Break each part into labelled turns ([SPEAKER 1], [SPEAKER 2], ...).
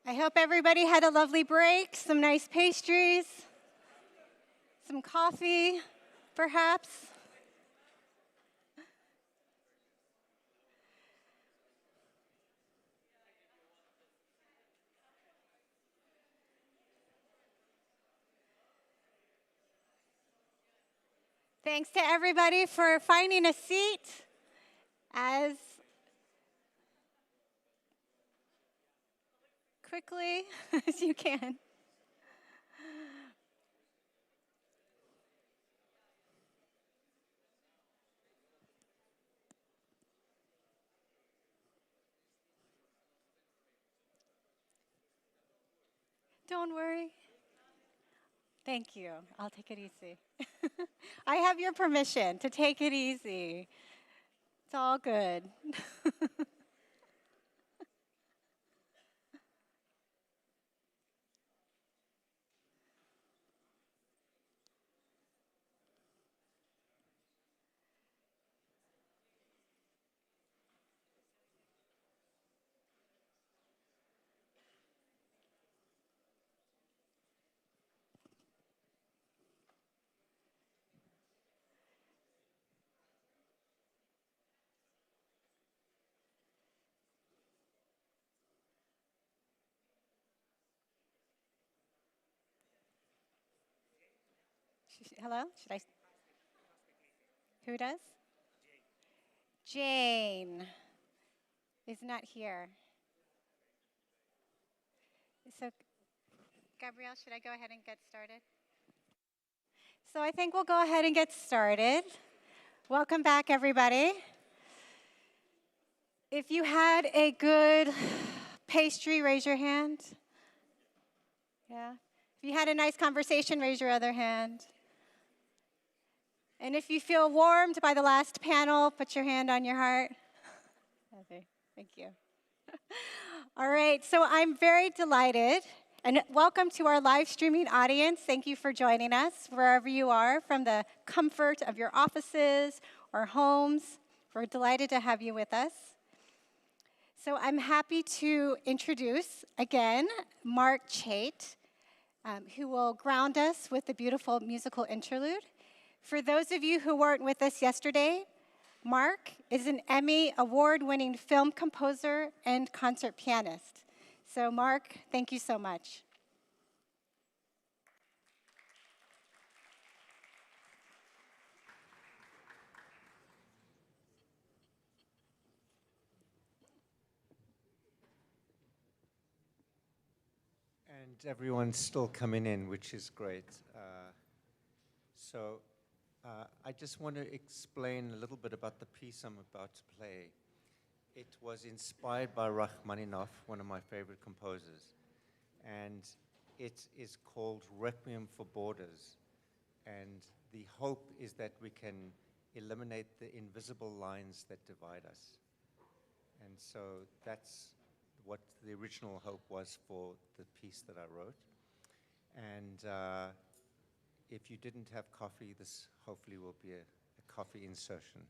[SPEAKER 1] I hope everybody had a lovely break, some nice pastries, some coffee, perhaps. Thanks to everybody for finding a seat as quickly as you can. Don't worry. Thank you. I'll take it easy. I have your permission to take it easy. It's all good. Hello? Should I? Who does? Jane is not here. So, Gabrielle, should I go ahead and get started? So I think we'll go ahead and get started. Welcome back, everybody. If you had a good pastry, raise your hand. Yeah. If you had a nice conversation, raise your other hand. And if you feel warmed by the last panel, put your hand on your heart. Okay, thank you. All right, so I'm very delighted, and welcome to our live streaming audience. Thank you for joining us wherever you are, from the comfort of your offices or homes. We're delighted to have you with us. So I'm happy to introduce, again, Mark Chait, who will ground us with the beautiful musical interlude. For those of you who weren't with us yesterday, Mark is an Emmy award-winning film composer and concert pianist. So Mark, thank you so much.
[SPEAKER 2] And everyone's still coming in, which is great. I just want to explain a little bit about the piece I'm about to play. It was inspired by Rachmaninoff, one of my favorite composers, and it is called Requiem for Borders. And the hope is that we can eliminate the invisible lines that divide us. And so that's what the original hope was for the piece that I wrote. And if you didn't have coffee, this hopefully will be a coffee insertion.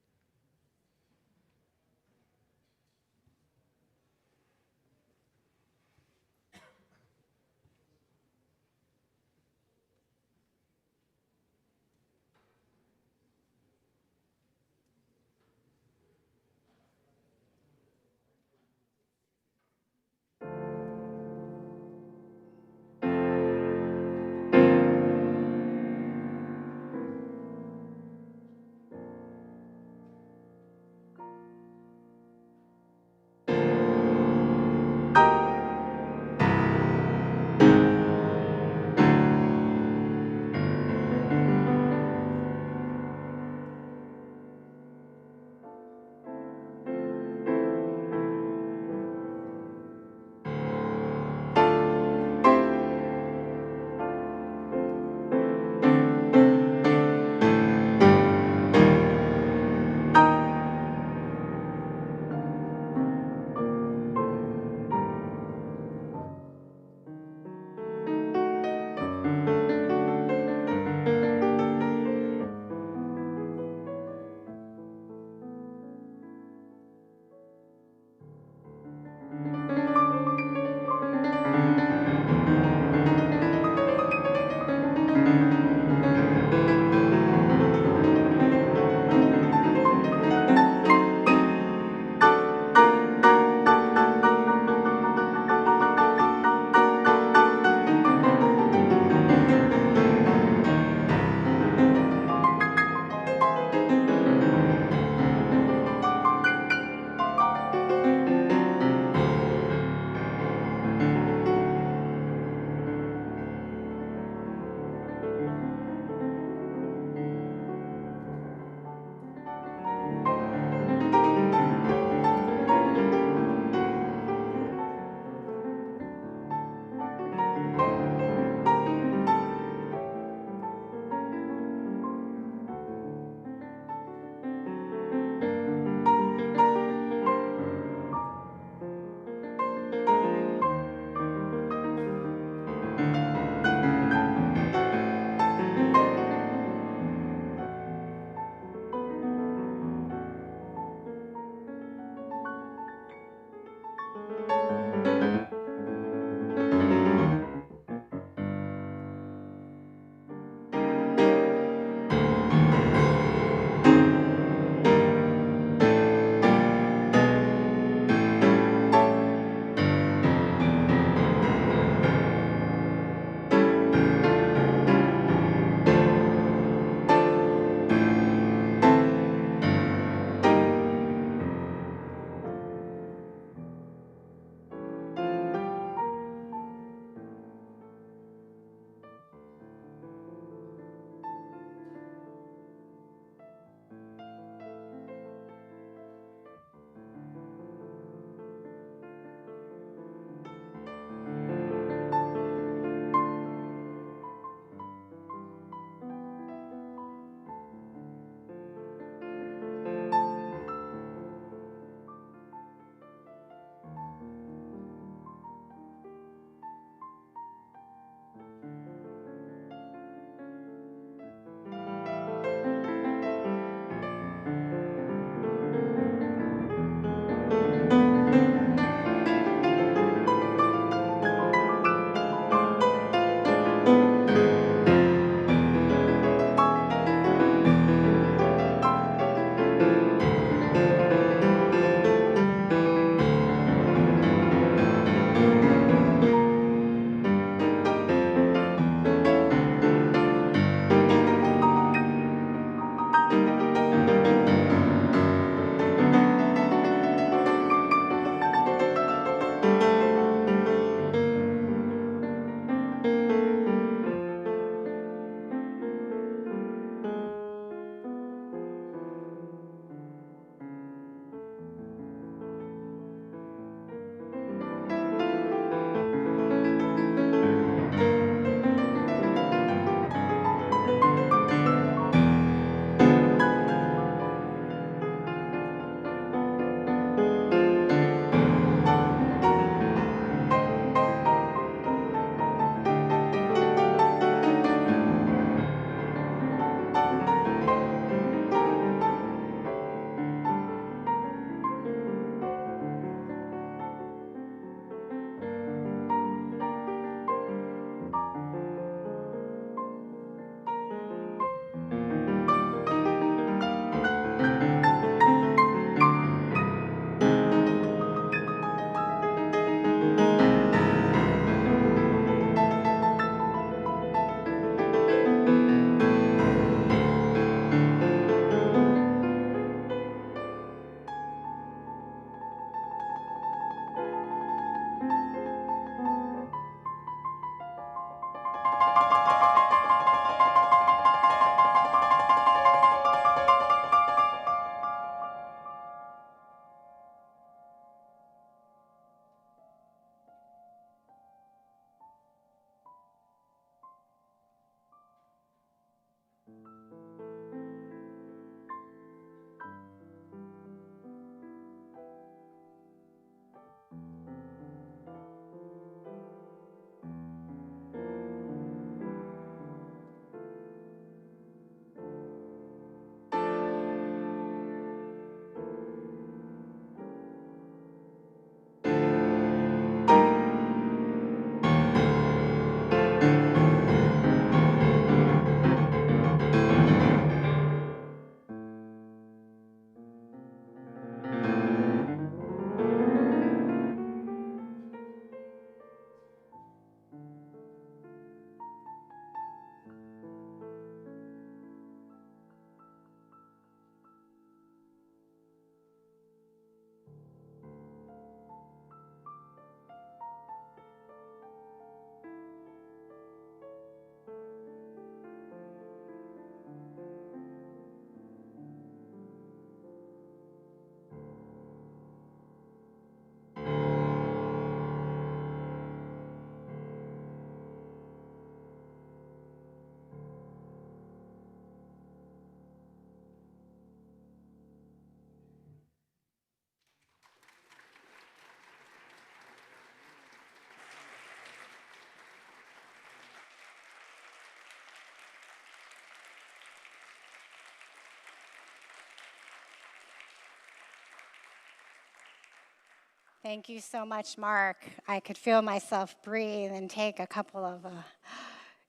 [SPEAKER 1] Thank you so much, Mark. I could feel myself breathe and take a couple of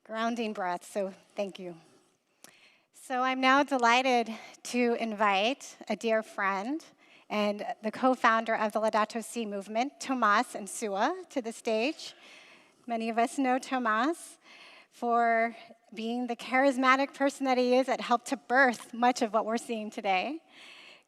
[SPEAKER 1] grounding breaths, so thank you. So I'm now delighted to invite a dear friend and the co-founder of the Laudato Si movement, Tomas and Sua, to the stage. Many of us know Tomas for being the charismatic person that he is that helped to birth much of what we're seeing today.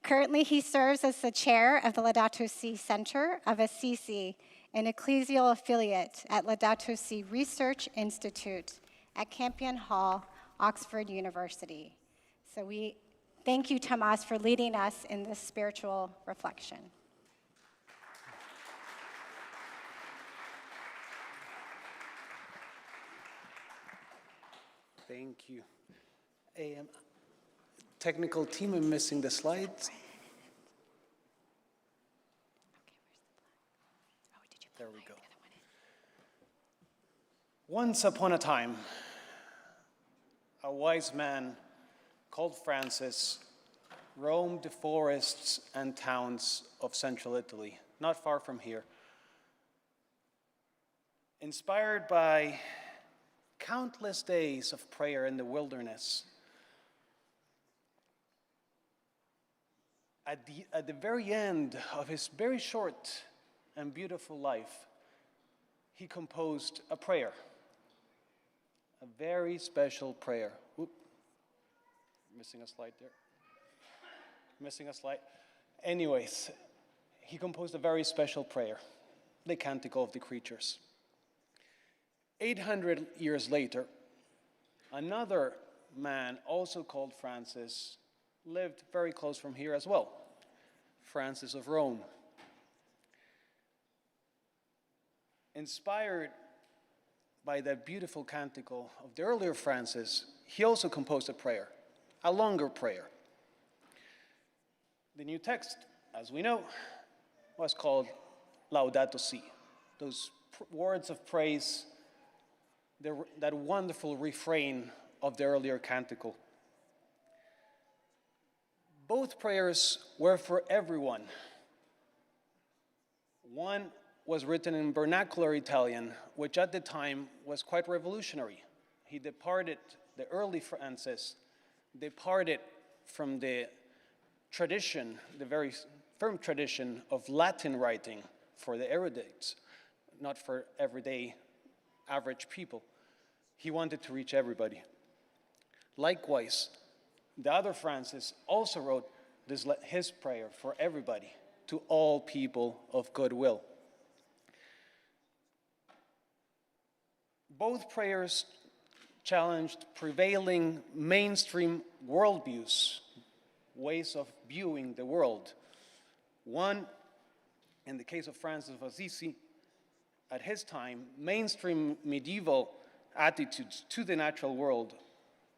[SPEAKER 1] Currently, he serves as the chair of the Laudato Si Center of Assisi, an ecclesial affiliate at Laudato Si Research Institute at Campion Hall, Oxford University. So we thank you, Tomas, for leading us in this spiritual reflection.
[SPEAKER 3] Thank you. Technical team, I'm missing the slides. There we go. Once upon a time, a wise man called Francis roamed the forests and towns of central Italy, not far from here. Inspired by countless days of prayer in the wilderness, at the very end of his very short and beautiful life, he composed a prayer, a very special prayer. Oop. Missing a slide there. Missing a slide. Anyways, he composed a very special prayer, the Canticle of the Creatures. 800 years later, another man, also called Francis, lived very close from here as well, Francis of Rome. Inspired by that beautiful canticle of the earlier Francis, he also composed a prayer, a longer prayer. The new text, as we know, was called Laudato Si. Those words of praise, that wonderful refrain of the earlier canticle. Both prayers were for everyone. One was written in vernacular Italian, which at the time was quite revolutionary. The early Francis departed from the tradition, the very firm tradition of Latin writing for the erudites, not for everyday average people. He wanted to reach everybody. Likewise, the other Francis also wrote his prayer for everybody, to all people of goodwill. Both prayers challenged prevailing mainstream worldviews, ways of viewing the world. One, in the case of Francis of Assisi, at his time, mainstream medieval attitudes to the natural world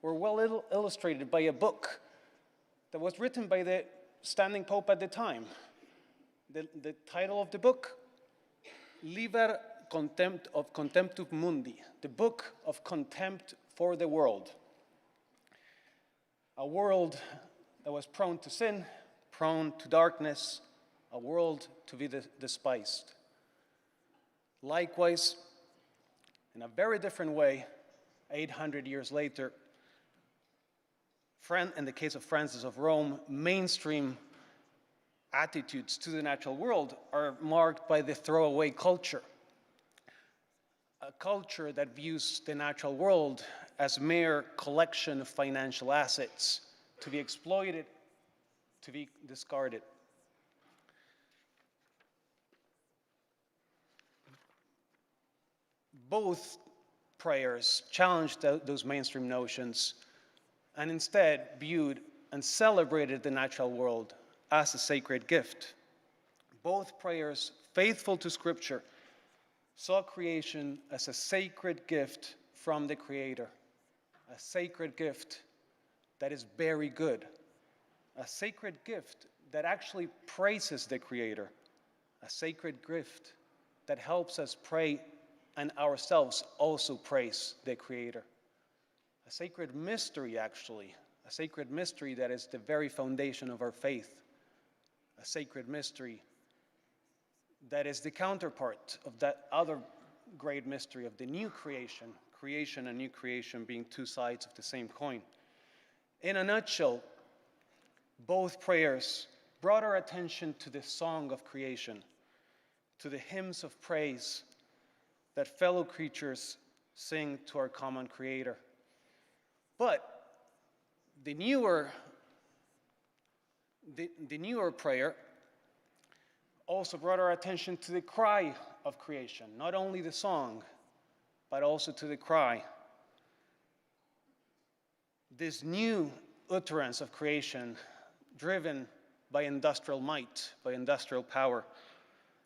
[SPEAKER 3] were well illustrated by a book that was written by the standing pope at the time. The title of the book, Liber Contemptum Mundi, the book of contempt for the world. A world that was prone to sin, prone to darkness, a world to be despised. Likewise, in a very different way, 800 years later, in the case of Francis of Rome, mainstream attitudes to the natural world are marked by the throwaway culture. A culture that views the natural world as mere collection of financial assets to be exploited, to be discarded. Both prayers challenged those mainstream notions and instead viewed and celebrated the natural world as a sacred gift. Both prayers, faithful to Scripture, saw creation as a sacred gift from the Creator, a sacred gift that is very good, a sacred gift that actually praises the Creator, a sacred gift that helps us pray and ourselves also praise the Creator. A sacred mystery, actually, a sacred mystery that is the very foundation of our faith, a sacred mystery that is the counterpart of that other great mystery of the new creation, creation and new creation being two sides of the same coin. In a nutshell, both prayers brought our attention to the song of creation, to the hymns of praise that fellow creatures sing to our common Creator. But the newer prayer also brought our attention to the cry of creation, not only the song, but also to the cry. This new utterance of creation, driven by industrial might, by industrial power,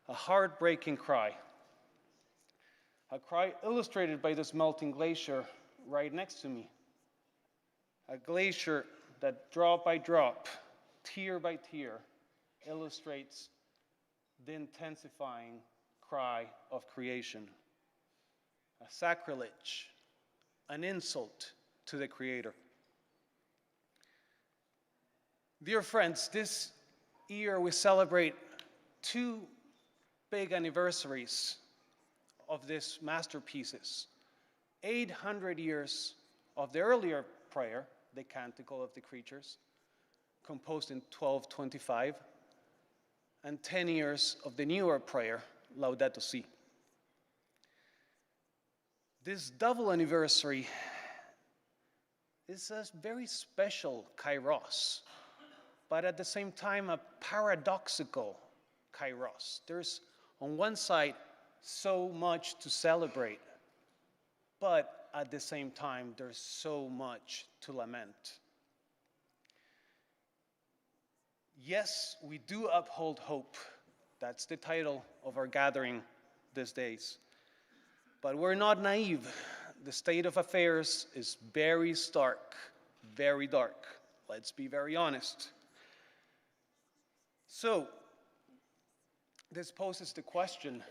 [SPEAKER 3] a heartbreaking cry. A cry illustrated by this melting glacier right next to me. A glacier that drop by drop, tear by tear, illustrates the intensifying cry of creation. A sacrilege, an insult to the Creator. Dear friends, this year we celebrate two big anniversaries of these masterpieces. 800 years of the earlier prayer, the Canticle of the Creatures, composed in 1225, and 10 years of the newer prayer, Laudato Si. This double anniversary is a very special kairos, but at the same time a paradoxical kairos. There's, on one side, so much to celebrate, but at the same time, there's so much to lament. Yes, we do uphold hope. That's the title of our gathering these days. But we're not naive. The state of affairs is very stark, very dark. Let's be very honest. So, this poses the question,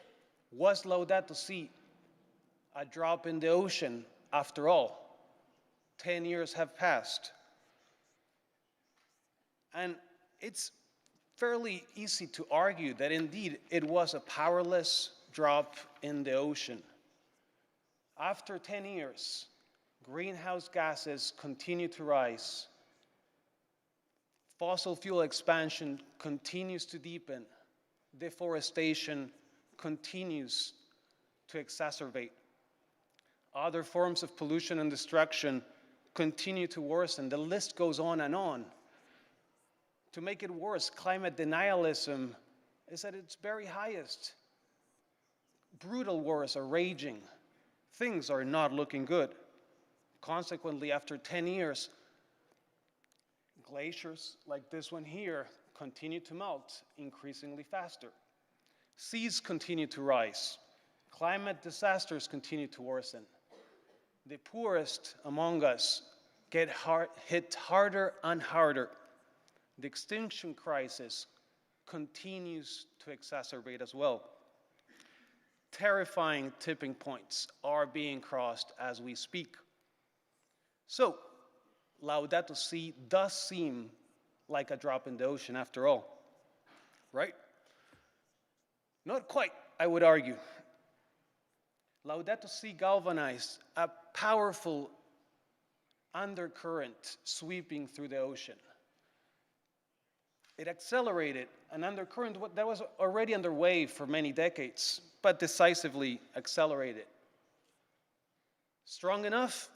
[SPEAKER 3] was Laudato Si a drop in the ocean after all? 10 years have passed. And it's fairly easy to argue that indeed it was a powerless drop in the ocean. After 10 years, greenhouse gases continue to rise. Fossil fuel expansion continues to deepen. Deforestation continues to exacerbate. Other forms of pollution and destruction continue to worsen. The list goes on and on. To make it worse, climate denialism is at its very highest. Brutal wars are raging. Things are not looking good. Consequently, after 10 years, glaciers like this one here continue to melt increasingly faster. Seas continue to rise. Climate disasters continue to worsen. The poorest among us get hit harder and harder. The extinction crisis continues to exacerbate as well. Terrifying tipping points are being crossed as we speak. So, Laudato Si does seem like a drop in the ocean after all, right? Not quite, I would argue. Laudato Si galvanized a powerful undercurrent sweeping through the ocean. It accelerated an undercurrent that was already underway for many decades, but decisively accelerated. Strong enough?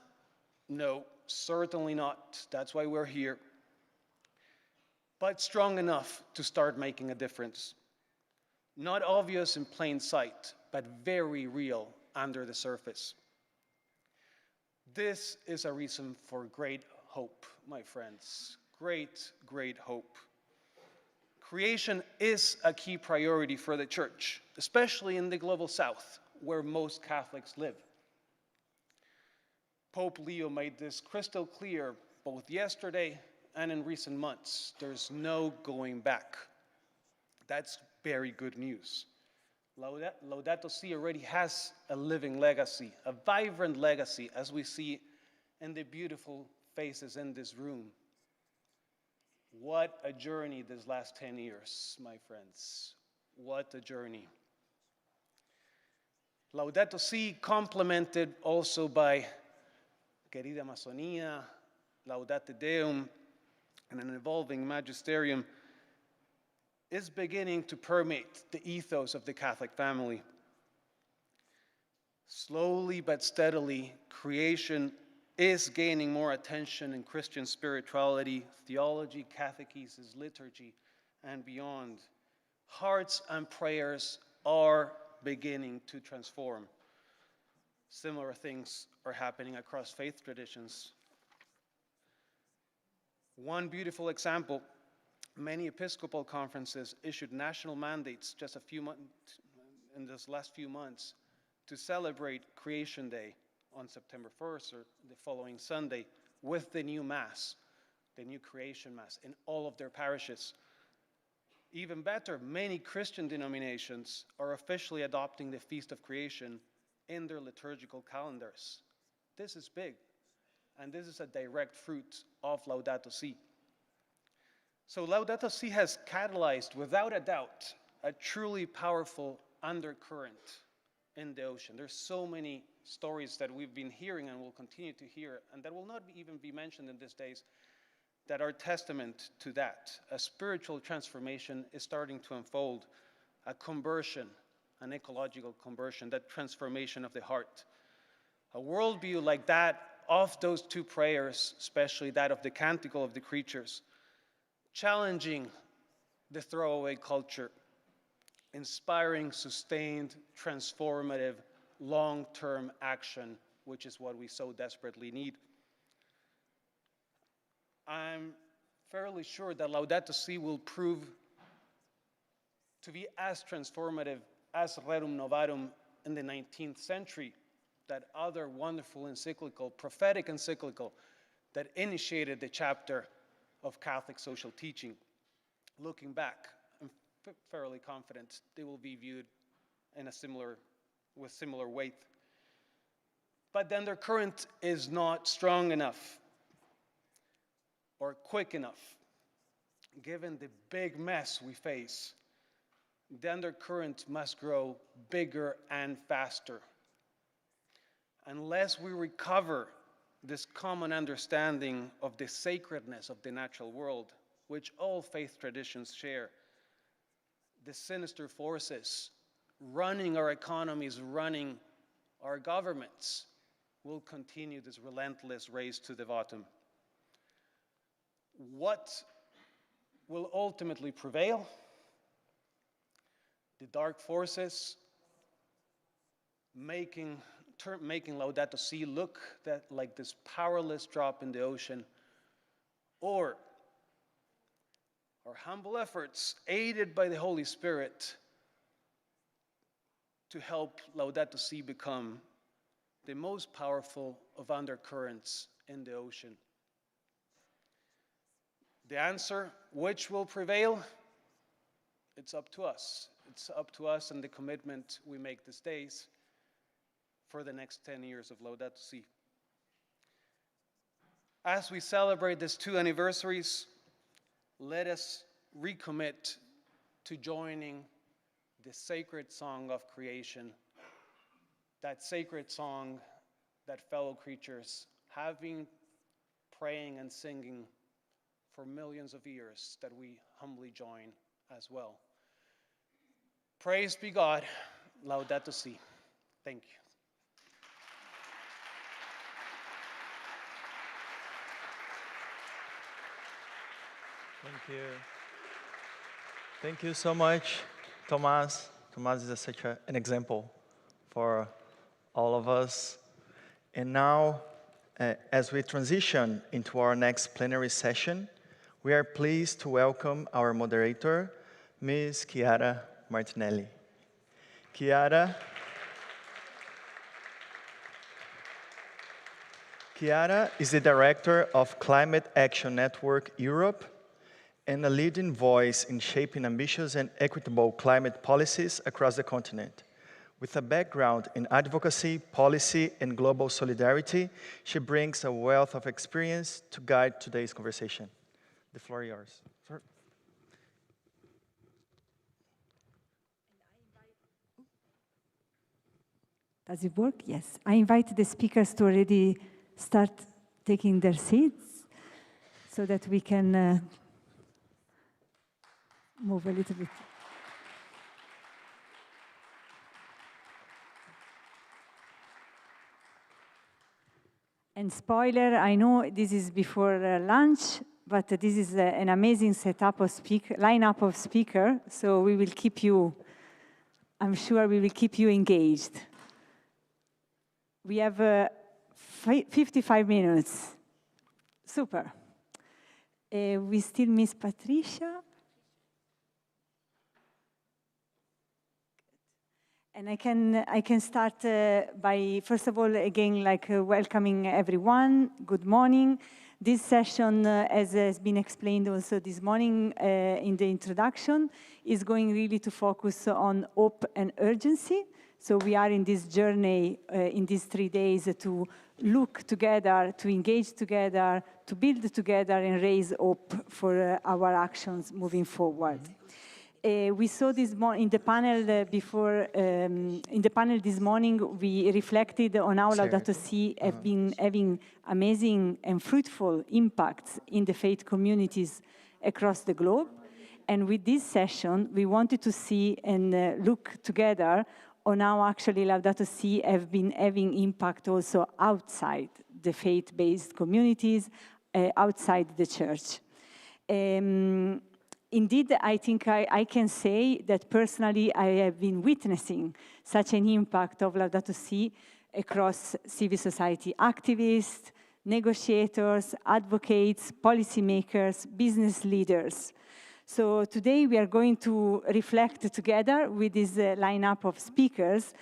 [SPEAKER 3] No, certainly not. That's why we're here. But strong enough to start making a difference. Not obvious in plain sight, but very real under the surface. This is a reason for great hope, my friends. Great, great hope. Creation is a key priority for the church, especially in the global south, where most Catholics live. Pope Leo made this crystal clear both yesterday and in recent months. There's no going back. That's very good news. Laudato Si already has a living legacy, a vibrant legacy, as we see in the beautiful faces in this room. What a journey these last 10 years, my friends. What a journey. Laudato Si, complemented also by Querida Amazonia, Laudate Deum, and an evolving magisterium, is beginning to permeate the ethos of the Catholic family. Slowly but steadily, creation is gaining more attention in Christian spirituality, theology, catechesis, liturgy, and beyond. Hearts and prayers are beginning to transform. Similar things are happening across faith traditions. One beautiful example, many Episcopal conferences issued national mandates just in this last few months to celebrate Creation Day on September 1st or the following Sunday with the new Mass, the new Creation Mass in all of their parishes. Even better, many Christian denominations are officially adopting the Feast of Creation in their liturgical calendars. This is big, and this is a direct fruit of Laudato Si. So Laudato Si has catalyzed, without a doubt, a truly powerful undercurrent in the ocean. There's so many stories that we've been hearing and will continue to hear, and that will not even be mentioned in these days, that are testament to that. A spiritual transformation is starting to unfold, a conversion, an ecological conversion, that transformation of the heart. A worldview like that of those two prayers, especially that of the Canticle of the Creatures, challenging the throwaway culture, inspiring, sustained, transformative, long-term action, which is what we so desperately need. I'm fairly sure that Laudato Si will prove to be as transformative as Rerum Novarum in the 19th century, that other wonderful encyclical, prophetic encyclical, that initiated the chapter of Catholic social teaching. Looking back, I'm fairly confident they will be viewed with similar weight. But the undercurrent is not strong enough or quick enough. Given the big mess we face, the undercurrent must grow bigger and faster. Unless we recover this common understanding of the sacredness of the natural world, which all faith traditions share, the sinister forces running our economies, running our governments, will continue this relentless race to the bottom. What will ultimately prevail? The dark forces making Laudato Si look like this powerless drop in the ocean, or our humble efforts, aided by the Holy Spirit, to help Laudato Si become the most powerful of undercurrents in the ocean. The answer, which will prevail? It's up to us. It's up to us and the commitment we make these days for the next 10 years of Laudato Si. As we celebrate these 2 anniversaries, let us recommit to joining the sacred song of creation, that sacred song that fellow creatures have been praying and singing for millions of years, that we humbly join as well. Praise be God. Laudato Si. Thank you.
[SPEAKER 4] Thank you. Thank you so much, Tomás. Tomás is such an example for all of us. And now, as we transition into our next plenary session, we are pleased to welcome our moderator, Ms. Chiara Martinelli. Chiara is the Director of Climate Action Network Europe and a leading voice in shaping ambitious and equitable climate policies across the continent. With a background in advocacy, policy, and global solidarity, she brings a wealth of experience to guide today's conversation. The floor is yours. Sir.
[SPEAKER 5] Does it work? Yes. I invite the speakers to already start taking their seats so that we can move a little bit. And spoiler, I know this is before lunch, but this is an amazing lineup of speakers, so we will keep you, I'm sure we will keep you engaged. We have 55 minutes. Super. We still miss Patricia. And I can start by, first of all, again, welcoming everyone. Good morning. This session, as has been explained also this morning in the introduction, is going really to focus on hope and urgency. So we are in this journey in these 3 days to look together, to engage together, to build together and raise hope for our actions moving forward. We saw this in the panel in the panel this morning, we reflected on how Laudato Si have been having amazing and fruitful impacts in the faith communities across the globe. And with this session, we wanted to see and look together on how actually Laudato Si have been having impact also outside the faith-based communities, outside the church. Indeed, I think I can say that personally I have been witnessing such an impact of Laudato Si across civil society activists, negotiators, advocates, policymakers, business leaders. So today we are going to reflect together with this lineup of speakers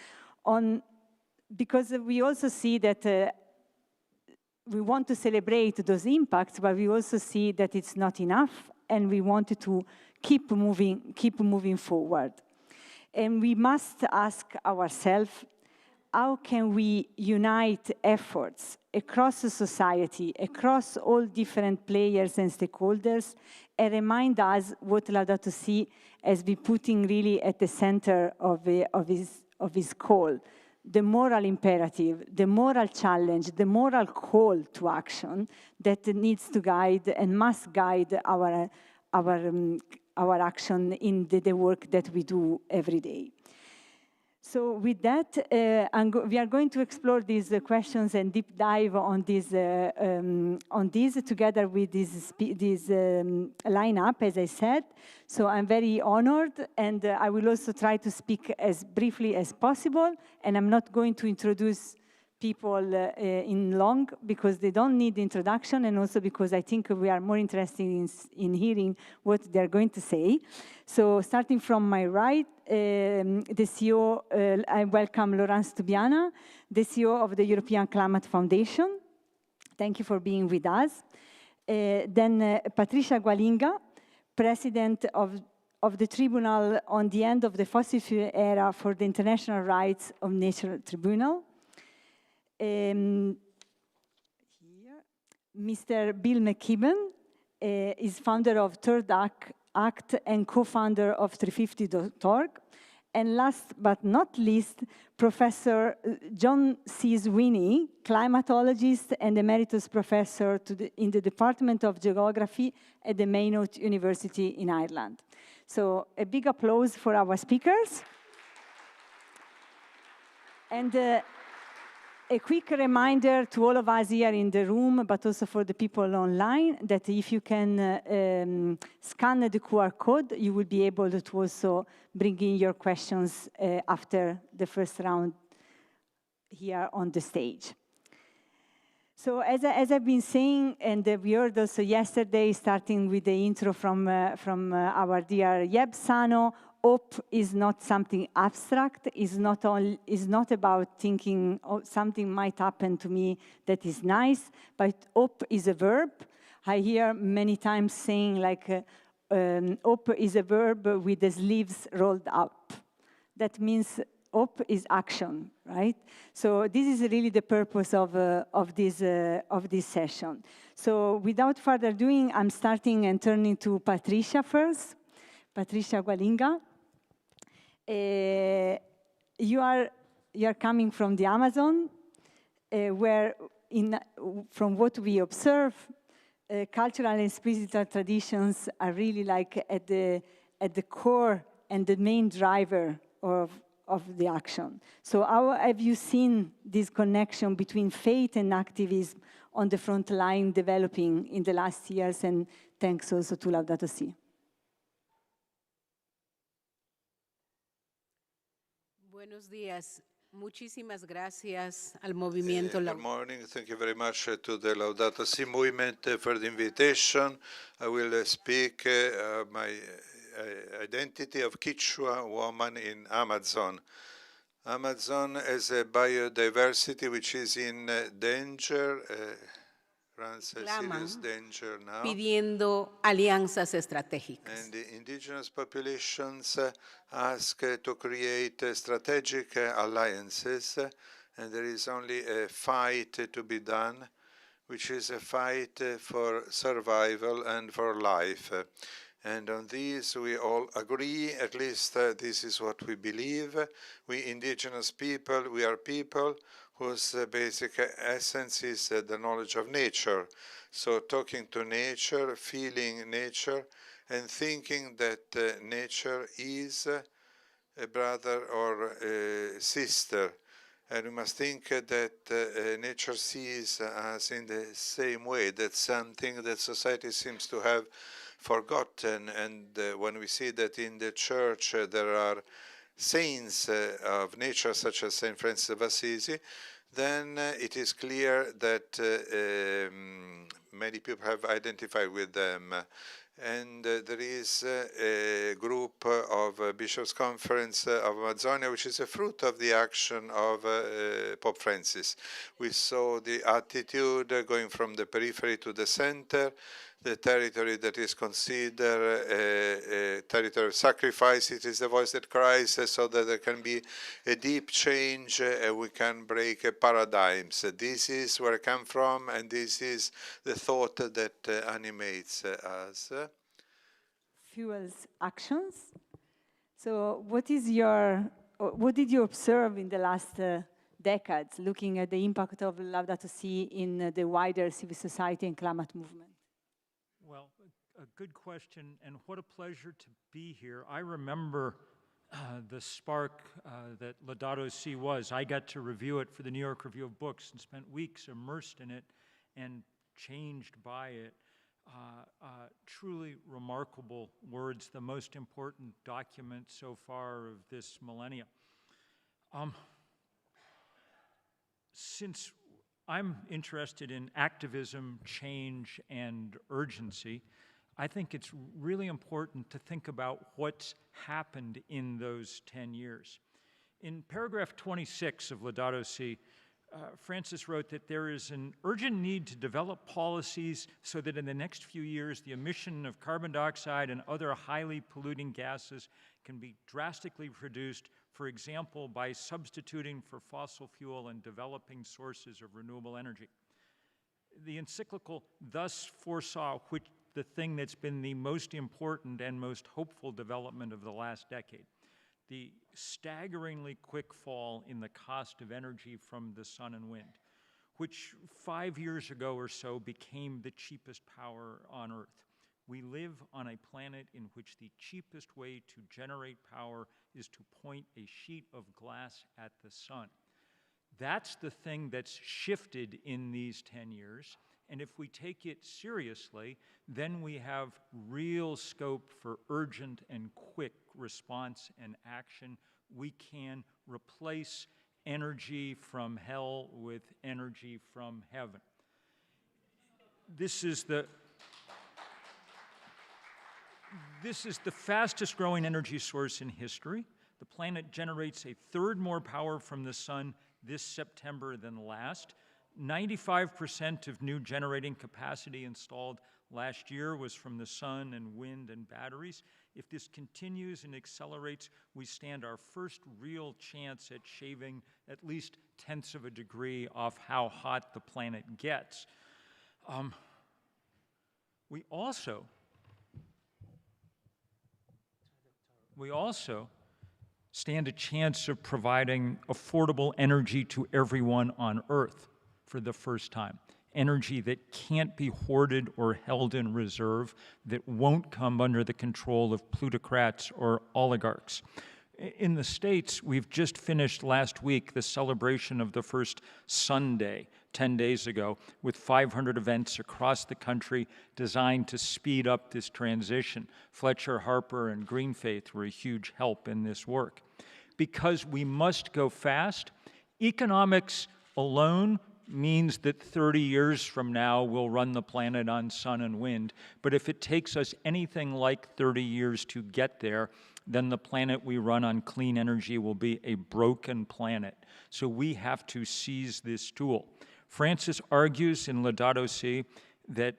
[SPEAKER 5] because we also see that we want to celebrate those impacts, but we also see that it's not enough, and we wanted to keep moving forward. And we must ask ourselves, how can we unite efforts across the society, across all different players and stakeholders, and remind us what Laudato Si has been putting really at the center of his call, the moral imperative, the moral challenge, the moral call to action that needs to guide and must guide our action in the work that we do every day. So with that, we are going to explore these questions and deep dive on these together with this lineup, as I said. So I'm very honored, and I will also try to speak as briefly as possible, and I'm not going to introduce people in long because they don't need introduction, and also because I think we are more interested in hearing what they're going to say. So starting from my right, the CEO, I welcome Laurence Toubiana, the CEO of the European Climate Foundation. Thank you for being with us. Then Patricia Gualinga, President of the Tribunal on the End of the Fossil Fuel Era for the International Rights of Nature Tribunal. Here, Mr. Bill McKibben is founder of Third Act and co-founder of 350.org. And last but not least, Professor John C. Sweeney, climatologist and emeritus professor in the Department of Geography at the Maynooth University in Ireland. So a big applause for our speakers. And a quick reminder to all of us here in the room, but also for the people online, that if you can scan the QR code, you will be able to also bring in your questions after the first round here on the stage. So as I've been saying, and we heard also yesterday, starting with the intro from our dear Yeb Sano, hope is not something abstract, is not about thinking, oh, something might happen to me that is nice, but hope is a verb. I hear many times saying hope is a verb with the sleeves rolled up. That means hope is action, right? So this is really the purpose of this session. So without further ado, I'm starting and turning to Patricia first. Patricia Gualinga. You are you're coming from the Amazon, where from what we observe, cultural and spiritual traditions are really like at the core and the main driver of the action. So how have you seen this connection between faith and activism on the front line developing in the last years, and thanks also to Laudato Si?
[SPEAKER 6] Buenos días. Muchísimas gracias al movimiento
[SPEAKER 7] Good morning. Thank you very much to the Laudato Si movement for the invitation. I will speak my identity of Quechua woman in Amazon. Amazon has a biodiversity which is in danger, runs a serious danger now.
[SPEAKER 6] pidiendo alianzas estratégicas.
[SPEAKER 7] And the indigenous populations ask to create strategic alliances, and there is only a fight to be done, which is a fight for survival and for life. And on this we all agree, at least this is what we believe. We indigenous people, we are people whose basic essence is the knowledge of nature. So talking to nature, feeling nature, and thinking that nature is a brother or a sister. And we must think that nature sees us in the same way. That's something that society seems to have forgotten. And when we see that in the church there are saints of nature, such as Saint Francis of Assisi, then it is clear that many people have identified with them. And there is a group of Bishops' Conference of Amazonia, which is a fruit of the action of Pope Francis. We saw the attitude going from the periphery to the center, the territory that is considered a territory of sacrifice. It is the voice that cries so that there can be a deep change and we can break paradigms. This is where I come from, and this is the thought that animates us.
[SPEAKER 5] Fuels actions. So what did you observe in the last decades, looking at the impact of Laudato Si in the wider civil society and climate movement?
[SPEAKER 8] Well, a good question, and what a pleasure to be here. I remember the spark that Laudato Si was. I got to review it for the New York Review of Books and spent weeks immersed in it and changed by it. Truly remarkable words, the most important document so far of this millennia. Since I'm interested in activism, change, and urgency, I think it's really important to think about what's happened in those 10 years. In paragraph 26 of Laudato Si, Francis wrote that there is an urgent need to develop policies so that in the next few years the emission of carbon dioxide and other highly polluting gases can be drastically reduced, for example, by substituting for fossil fuel and developing sources of renewable energy. The encyclical thus foresaw the thing that's been the most important and most hopeful development of the last decade: the staggeringly quick fall in the cost of energy from the sun and wind, which 5 years ago or so became the cheapest power on Earth. We live on a planet in which the cheapest way to generate power is to point a sheet of glass at the sun. That's the thing that's shifted in these 10 years. And if we take it seriously, then we have real scope for urgent and quick response and action. We can replace energy from hell with energy from heaven. This is the fastest growing energy source in history. The planet generates a third more power from the sun this September than last. 95% of new generating capacity installed last year was from the sun and wind and batteries. If this continues and accelerates, we stand our first real chance at shaving at least tenths of a degree off how hot the planet gets. We also stand a chance of providing affordable energy to everyone on Earth for the first time. Energy that can't be hoarded or held in reserve, that won't come under the control of plutocrats or oligarchs. In the States, we've just finished last week the celebration of the first Sunday, 10 days ago, with 500 events across the country designed to speed up this transition. Fletcher, Harper, and Greenfaith were a huge help in this work. Because we must go fast, economics alone means that 30 years from now we'll run the planet on sun and wind. But if it takes us anything like 30 years to get there, then the planet we run on clean energy will be a broken planet. So we have to seize this tool. Francis argues in Laudato Si that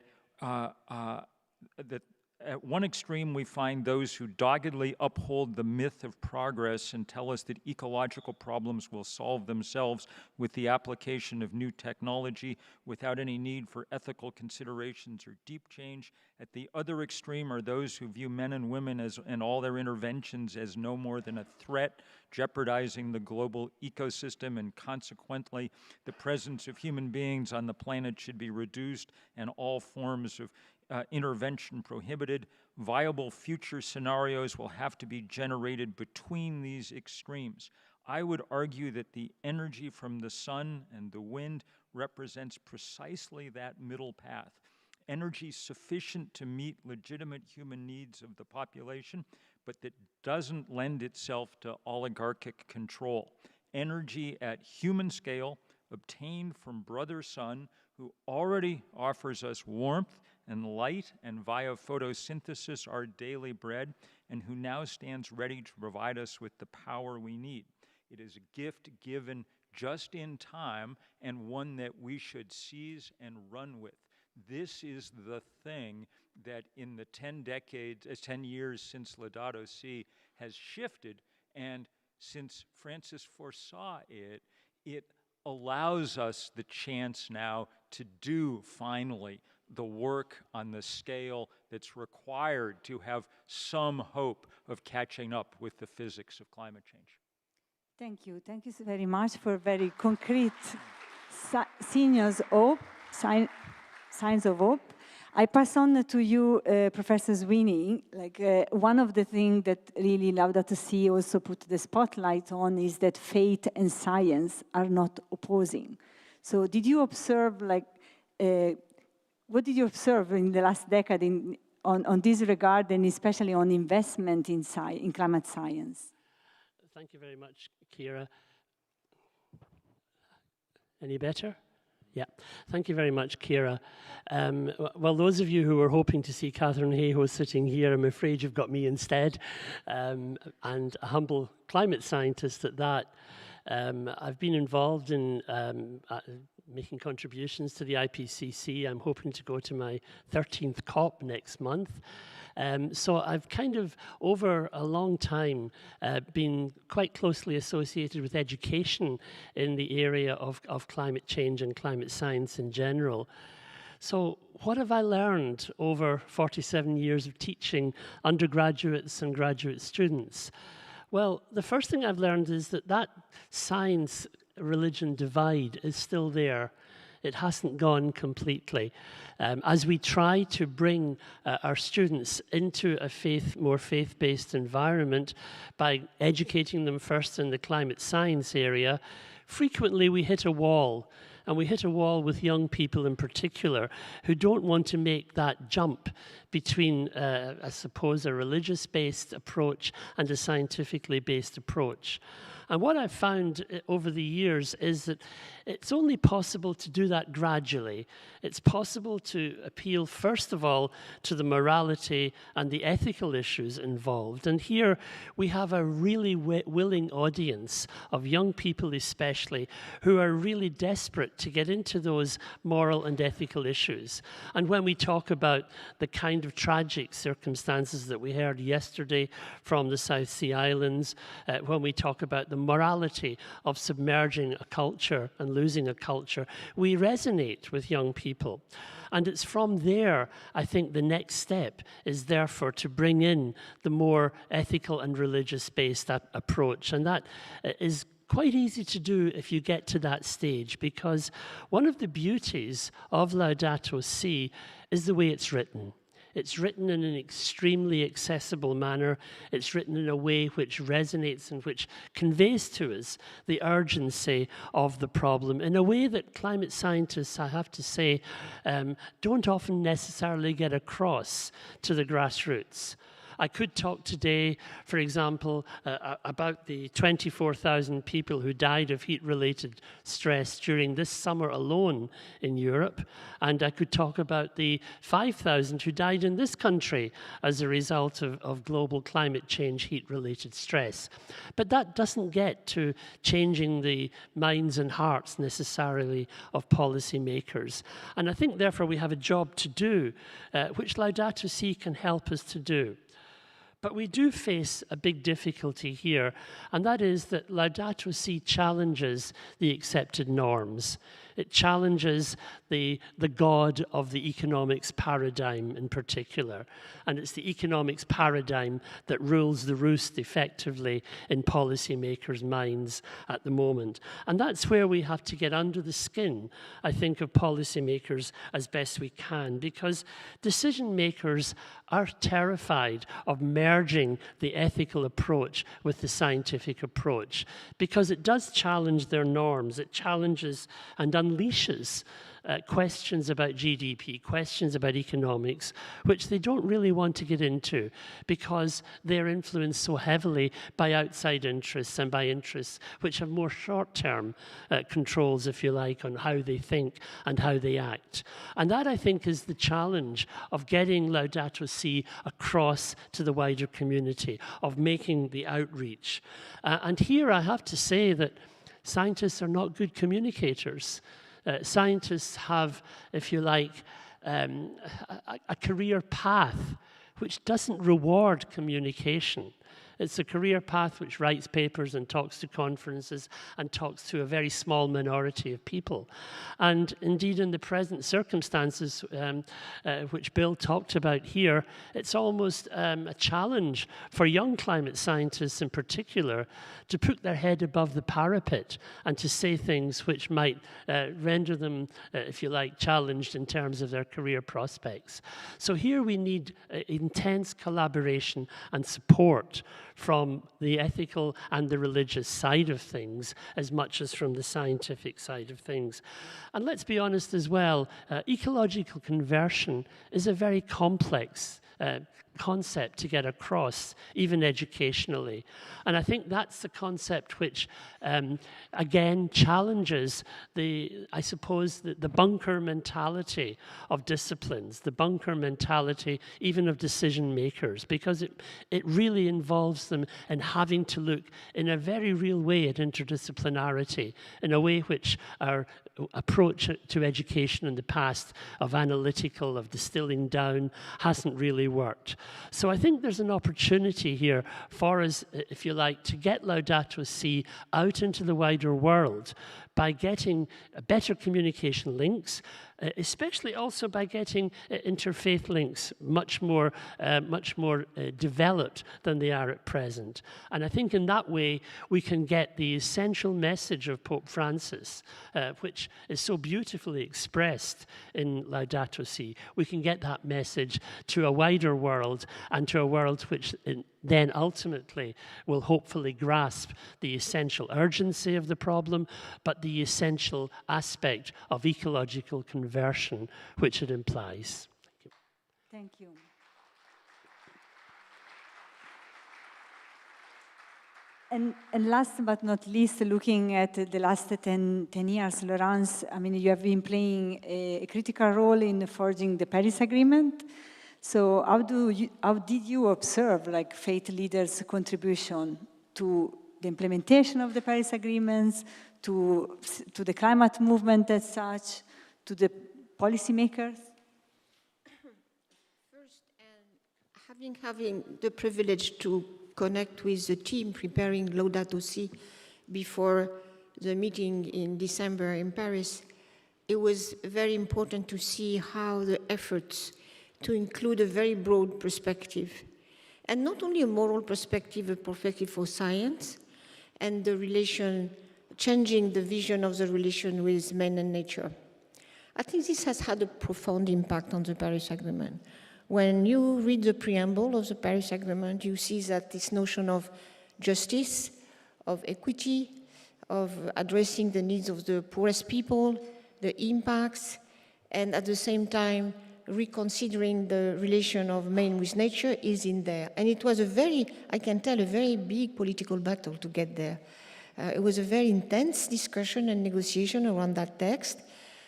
[SPEAKER 8] at one extreme we find those who doggedly uphold the myth of progress and tell us that ecological problems will solve themselves with the application of new technology without any need for ethical considerations or deep change. At the other extreme are those who view men and women and all their interventions as no more than a threat, jeopardizing the global ecosystem, and consequently the presence of human beings on the planet should be reduced and all forms of intervention prohibited. Viable future scenarios will have to be generated between these extremes. I would argue that the energy from the sun and the wind represents precisely that middle path. Energy sufficient to meet legitimate human needs of the population, but that doesn't lend itself to oligarchic control. Energy at human scale, obtained from brother sun, who already offers us warmth and light, and via photosynthesis our daily bread, and who now stands ready to provide us with the power we need. It is a gift given just in time, and one that we should seize and run with. This is the thing that in the 10 years since Laudato Si has shifted, and since Francis foresaw it, it allows us the chance now to do, finally, the work on the scale that's required to have some hope of catching up with the physics of climate change.
[SPEAKER 5] Thank you. Thank you so very much for very concrete signs of hope. I pass on to you, Professor Sweeney. One of the things that really Laudato Si also put the spotlight on is that faith and science are not opposing. So did you observe, what did you observe in the last decade on this regard, and especially on investment in climate science?
[SPEAKER 9] Thank you very much, Kira. Any better? Yeah, thank you very much, Kira. Well, those of you who were hoping to see Catherine Hayhoe sitting here, I'm afraid you've got me instead, and a humble climate scientist at that. I've been involved in making contributions to the IPCC. I'm hoping to go to my 13th COP next month. So I've kind of, over a long time, been quite closely associated with education in the area of climate change and climate science in general. So what have I learned over 47 years of teaching undergraduates and graduate students? Well, the first thing I've learned is that science-religion divide is still there. It hasn't gone completely. As we try to bring our students into a more faith-based environment by educating them first in the climate science area, frequently we hit a wall. And we hit a wall with young people in particular who don't want to make that jump between, I suppose, a religious-based approach and a scientifically based approach. And what I've found over the years is that it's only possible to do that gradually. It's possible to appeal, first of all, to the morality and the ethical issues involved. And here we have a really willing audience of young people especially who are really desperate to get into those moral and ethical issues. And when we talk about the kind of tragic circumstances that we heard yesterday from the South Sea Islands, when we talk about the morality of submerging a culture and losing a culture, we resonate with young people. And it's from there, I think the next step is therefore to bring in the more ethical and religious-based approach. And that is quite easy to do if you get to that stage, because one of the beauties of Laudato Si is the way it's written. It's written in an extremely accessible manner. It's written in a way which resonates and which conveys to us the urgency of the problem in a way that climate scientists, I have to say, don't often necessarily get across to the grassroots. I could talk today, for example, about the 24,000 people who died of heat-related stress during this summer alone in Europe, and I could talk about the 5,000 who died in this country as a result of global climate change heat-related stress. But that doesn't get to changing the minds and hearts necessarily of policymakers. And I think, therefore, we have a job to do, which Laudato Si can help us to do. But we do face a big difficulty here, and that is that Laudato Si challenges the accepted norms. It challenges the God of the economics paradigm in particular. And it's the economics paradigm that rules the roost effectively in policymakers' minds at the moment. And that's where we have to get under the skin, I think, of policymakers as best we can, because decision makers are terrified of merging the ethical approach with the scientific approach, because it does challenge their norms. It challenges and unleashes questions about GDP, questions about economics, which they don't really want to get into because they're influenced so heavily by outside interests and by interests which have more short-term controls, if you like, on how they think and how they act. And that, I think, is the challenge of getting Laudato Si across to the wider community, of making the outreach. And here I have to say that scientists are not good communicators. Scientists have, if you like, a career path which doesn't reward communication. It's a career path which writes papers and talks to conferences and talks to a very small minority of people. And indeed, in the present circumstances, which Bill talked about here, it's almost a challenge for young climate scientists in particular to put their head above the parapet and to say things which might render them, if you like, challenged in terms of their career prospects. So here we need intense collaboration and support from the ethical and the religious side of things as much as from the scientific side of things. And let's be honest as well, ecological conversion is a very complex concept to get across, even educationally. And I think that's the concept which, again, challenges I suppose, the bunker mentality of disciplines, the bunker mentality even of decision makers, because it really involves them in having to look in a very real way at interdisciplinarity, in a way which our approach to education in the past of analytical, of distilling down, hasn't really worked. So I think there's an opportunity here for us, if you like, to get Laudato Si out into the wider world by getting better communication links, especially also by getting interfaith links much more developed than they are at present. And I think in that way we can get the essential message of Pope Francis, which is so beautifully expressed in Laudato Si. We can get that message to a wider world, and to a world which then ultimately will hopefully grasp the essential urgency of the problem, but the essential aspect of ecological conversion which it implies.
[SPEAKER 5] Thank you. And last but not least, looking at the last 10 years, Laurence, I mean, you have been playing a critical role in forging the Paris Agreement. So how did you observe like faith leaders' contribution to the implementation of the Paris Agreements, to the climate movement as such, to the policymakers?
[SPEAKER 10] First, having the privilege to connect with the team preparing Laudato Si before the meeting in December in Paris, it was very important to see how the efforts to include a very broad perspective, and not only a moral perspective, a perspective for science, and the relation, changing the vision of the relation with man and nature. I think this has had a profound impact on the Paris Agreement. When you read the preamble of the Paris Agreement, you see that this notion of justice, of equity, of addressing the needs of the poorest people, the impacts, and at the same time, reconsidering the relation of man with nature is in there. And it was a very, I can tell, a very big political battle to get there. It was a very intense discussion and negotiation around that text,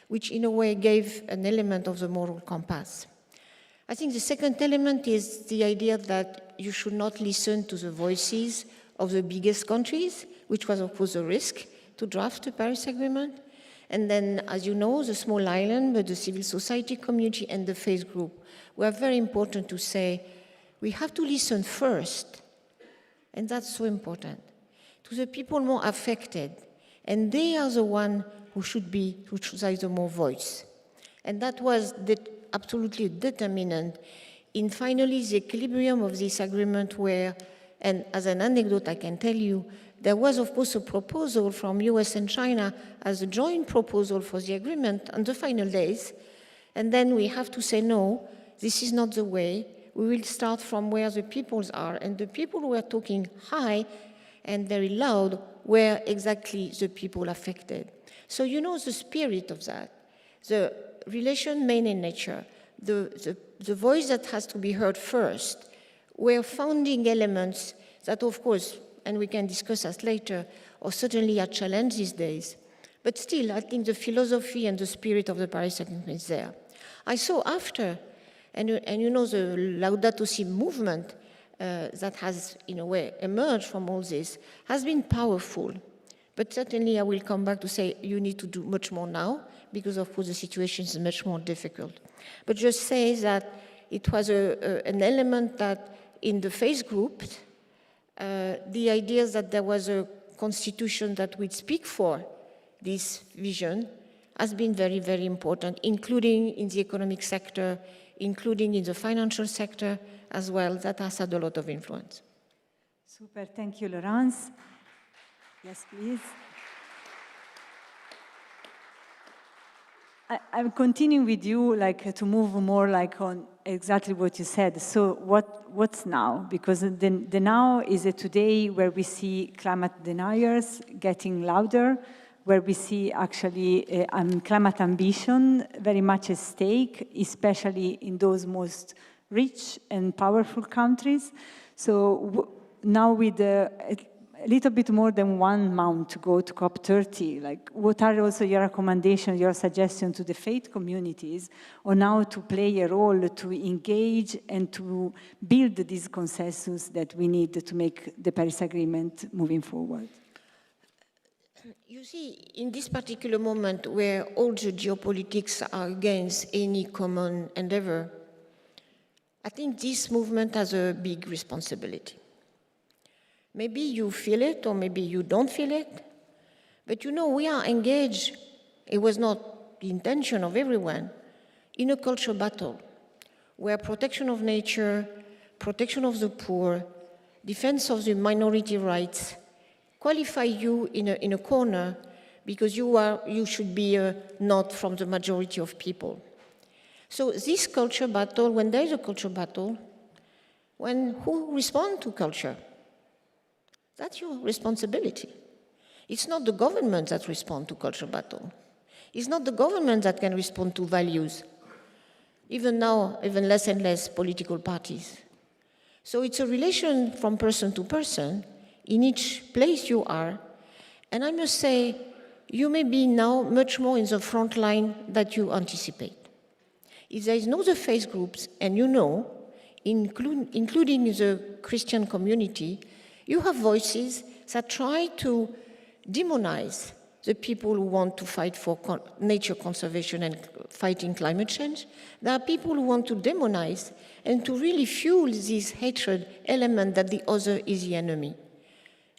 [SPEAKER 10] which in a way gave an element of the moral compass. I think the second element is the idea that you should not listen to the voices of the biggest countries, which was of course a risk to draft the Paris Agreement. And then, as you know, the small island, but the civil society community and the faith group were very important to say, we have to listen first, and that's so important, to the people more affected. And they are the ones who should have the more voice. And that was absolutely determinant in finally the equilibrium of this agreement where, and as an anecdote I can tell you, there was, of course, a proposal from US and China as a joint proposal for the agreement on the final days. And then we have to say, no, this is not the way. We will start from where the peoples are. And the people who are talking high and very loud were exactly the people affected. So you know the spirit of that, the relation man and nature, the voice that has to be heard first, were founding elements that, of course, and we can discuss that later, or certainly are challenged these days. But still, I think the philosophy and the spirit of the Paris Agreement is there. I saw after, and you know the Laudato Si movement that has, in a way, emerged from all this, has been powerful. But certainly I will come back to say you need to do much more now, because of course the situation is much more difficult. But just say that it was an element that in the faith group, the idea that there was a constitution that would speak for this vision has been very, very important, including in the economic sector, including in the financial sector as well. That has had a lot of influence.
[SPEAKER 5] Super, thank you, Laurence. Yes, please. I'm continuing with you, to move more on exactly what you said. So what's now? Because the now is a today where we see climate deniers getting louder, where we see actually climate ambition very much at stake, especially in those most rich and powerful countries. So now with a little bit more than 1 month to go to COP30, what are also your recommendations, your suggestions to the faith communities on how to play a role to engage and to build this consensus that we need to make the Paris Agreement moving forward?
[SPEAKER 10] You see, in this particular moment where all the geopolitics are against any common endeavor, I think this movement has a big responsibility. Maybe you feel it, or maybe you don't feel it, but you know, we are engaged, it was not the intention of everyone, in a cultural battle where protection of nature, protection of the poor, defense of the minority rights qualify you in a corner because you should be not from the majority of people. So this culture battle, when there is a culture battle, who responds to culture? That's your responsibility. It's not the government that responds to culture battle. It's not the government that can respond to values. Even now, even less and less political parties. So it's a relation from person to person in each place you are. And I must say, you may be now much more in the front line than you anticipate. If there is no the faith groups, and you know, including the Christian community, you have voices that try to demonize the people who want to fight for nature conservation and fighting climate change. There are people who want to demonize and to really fuel this hatred element that the other is the enemy.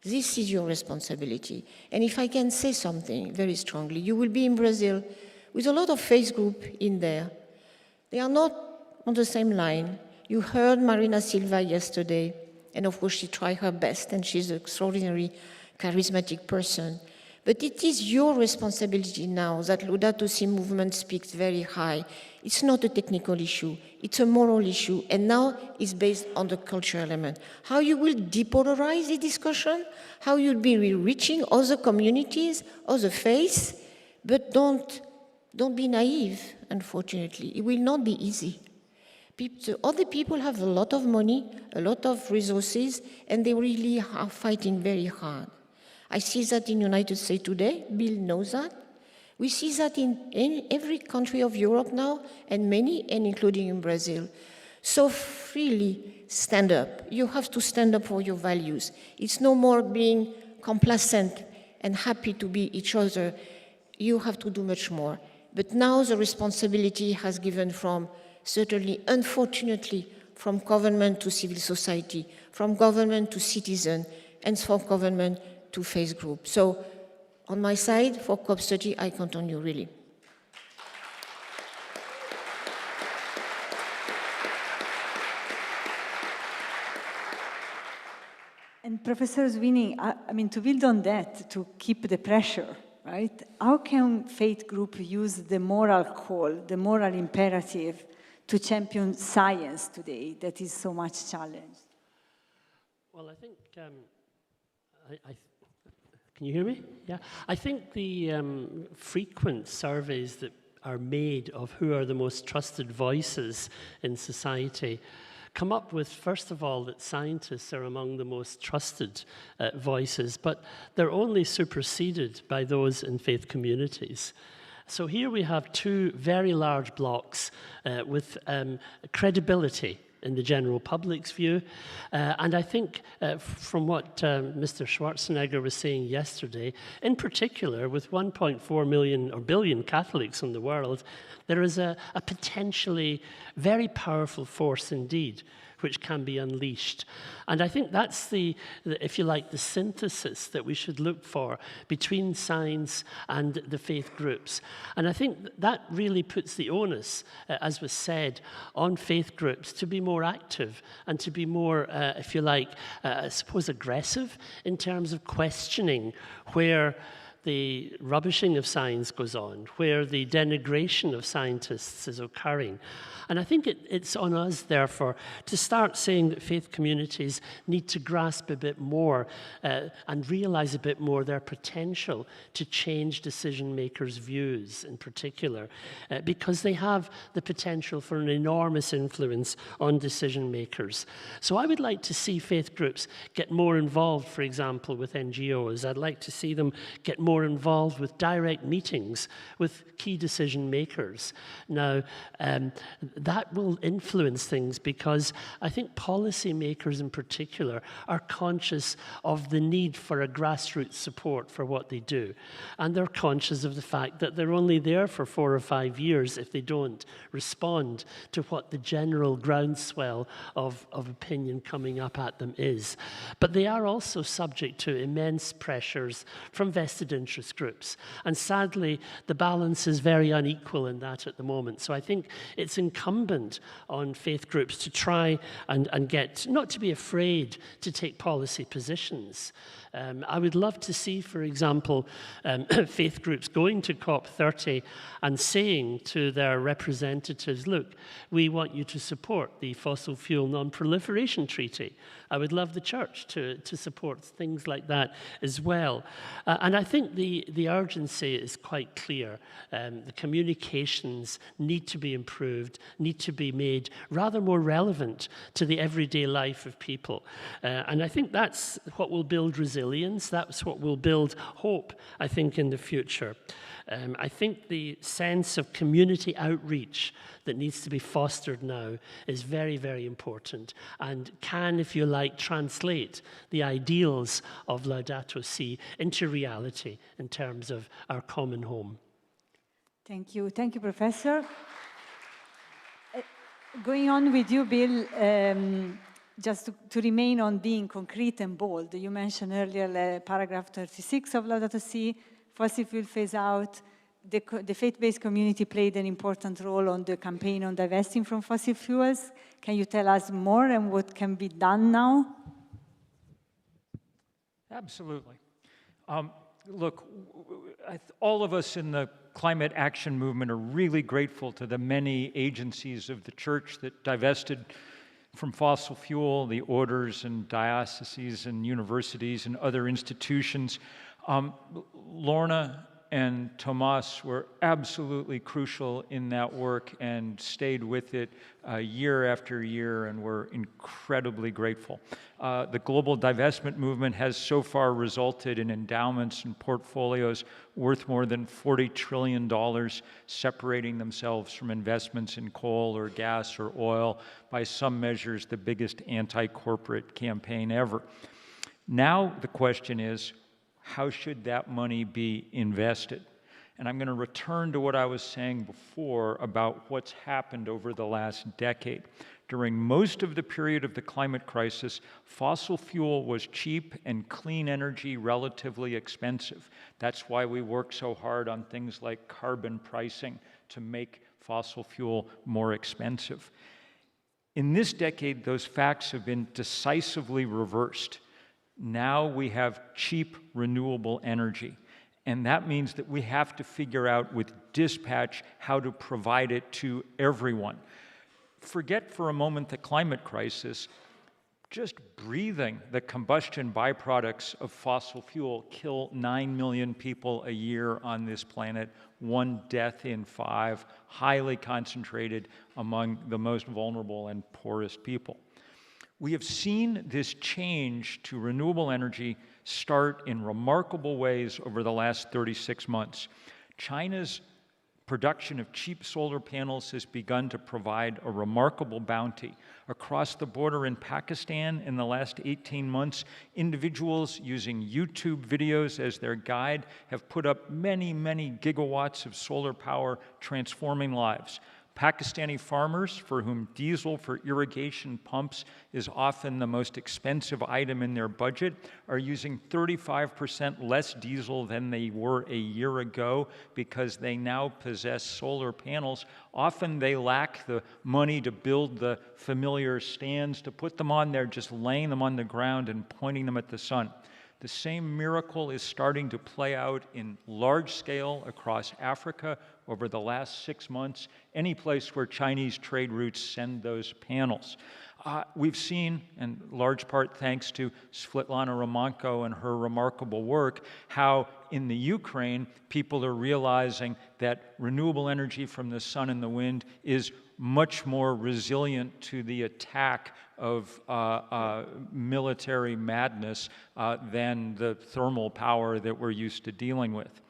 [SPEAKER 10] This is your responsibility. And if I can say something very strongly, you will be in Brazil with a lot of faith groups in there. They are not on the same line. You heard Marina Silva yesterday, and of course she tried her best, and she's an extraordinary, charismatic person. But it is your responsibility now that Laudato Si movement speaks very high. It's not a technical issue, it's a moral issue, and now it's based on the cultural element. How you will depolarize the discussion, how you'll be reaching other communities, other faiths, but don't be naive, unfortunately. It will not be easy. Other people have a lot of money, a lot of resources, and they really are fighting very hard. I see that in the United States today. Bill knows that. We see that in every country of Europe now, and many, and including in Brazil. So freely stand up. You have to stand up for your values. It's no more being complacent and happy to be each other. You have to do much more. But now the responsibility has given from, certainly, unfortunately, from government to civil society, from government to citizen, and from government to faith group. So on my side, for COP30, I count on you, really.
[SPEAKER 5] And Professor Zwinny, I mean, to build on that, to keep the pressure, right? How can faith group use the moral call, the moral imperative to champion science today that is so much challenged?
[SPEAKER 9] Well, I think, can you hear me? Yeah. I think the frequent surveys that are made of who are the most trusted voices in society come up with, first of all, that scientists are among the most trusted voices, but they're only superseded by those in faith communities. So here we have two very large blocks with credibility in the general public's view. And I think from what Mr. Schwarzenegger was saying yesterday, in particular with 1.4 million or billion Catholics in the world, there is a potentially very powerful force indeed which can be unleashed. And I think that's the, if you like, the synthesis that we should look for between science and the faith groups. And I think that really puts the onus, as was said, on faith groups to be more active and to be more, if you like, I suppose aggressive in terms of questioning where the rubbishing of science goes on, where the denigration of scientists is occurring. And I think it's on us, therefore, to start saying that faith communities need to grasp a bit more and realize a bit more their potential to change decision makers' views in particular, because they have the potential for an enormous influence on decision makers. So I would like to see faith groups get more involved, for example, with NGOs. I'd like to see them get more involved with direct meetings with key decision makers. Now, that will influence things because I think policymakers in particular are conscious of the need for a grassroots support for what they do. And they're conscious of the fact that they're only there for 4 or 5 years if they don't respond to what the general groundswell of opinion coming up at them is. But they are also subject to immense pressures from vested interest groups. And sadly, the balance is very unequal in that at the moment. So I think it's incumbent on faith groups to try and get, not to be afraid to take policy positions. I would love to see, for example, faith groups going to COP30 and saying to their representatives, look, we want you to support the Fossil Fuel Non-Proliferation Treaty. I would love the church to support things like that as well. And I think the urgency is quite clear. The communications need to be improved, need to be made rather more relevant to the everyday life of people. And I think that's what will build resilience. That's what will build hope, I think, in the future. I think the sense of community outreach that needs to be fostered now is very, very important and can, if you like, translate the ideals of Laudato Si into reality in terms of our common home.
[SPEAKER 5] Thank you. Thank you, Professor. Going on with you, Bill, just to remain on being concrete and bold, you mentioned earlier paragraph 36 of Laudato Si, fossil fuel phase out. The faith-based community played an important role on the campaign on divesting from fossil fuels. Can you tell us more and what can be done now?
[SPEAKER 8] Absolutely. Look, all of us in the climate action movement are really grateful to the many agencies of the church that divested from fossil fuel, the orders and dioceses and universities and other institutions. Lorna and Tomas were absolutely crucial in that work and stayed with it year after year, and we're incredibly grateful. The global divestment movement has so far resulted in endowments and portfolios worth more than $40 trillion, separating themselves from investments in coal or gas or oil, by some measures the biggest anti-corporate campaign ever. Now the question is, how should that money be invested? And I'm going to return to what I was saying before about what's happened over the last decade. During most of the period of the climate crisis, fossil fuel was cheap and clean energy relatively expensive. That's why we work so hard on things like carbon pricing to make fossil fuel more expensive. In this decade, those facts have been decisively reversed. Now we have cheap renewable energy, and that means that we have to figure out with dispatch how to provide it to everyone. Forget for a moment the climate crisis. Just breathing the combustion byproducts of fossil fuel kill 9 million people a year on this planet, 1 death in 5, highly concentrated among the most vulnerable and poorest people. We have seen this change to renewable energy start in remarkable ways over the last 36 months. China's production of cheap solar panels has begun to provide a remarkable bounty. Across the border in Pakistan, in the last 18 months, individuals using YouTube videos as their guide have put up many, many gigawatts of solar power, transforming lives. Pakistani farmers, for whom diesel for irrigation pumps is often the most expensive item in their budget, are using 35% less diesel than they were a year ago because they now possess solar panels. Often they lack the money to build the familiar stands, to put them on there, just laying them on the ground and pointing them at the sun. The same miracle is starting to play out in large scale across Africa over the last 6 months, any place where Chinese trade routes send those panels. We've seen, in large part thanks to Svetlana Romanko and her remarkable work, how in the Ukraine, people are realizing that renewable energy from the sun and the wind is much more resilient to the attack of military madness than the thermal power that we're used to dealing with.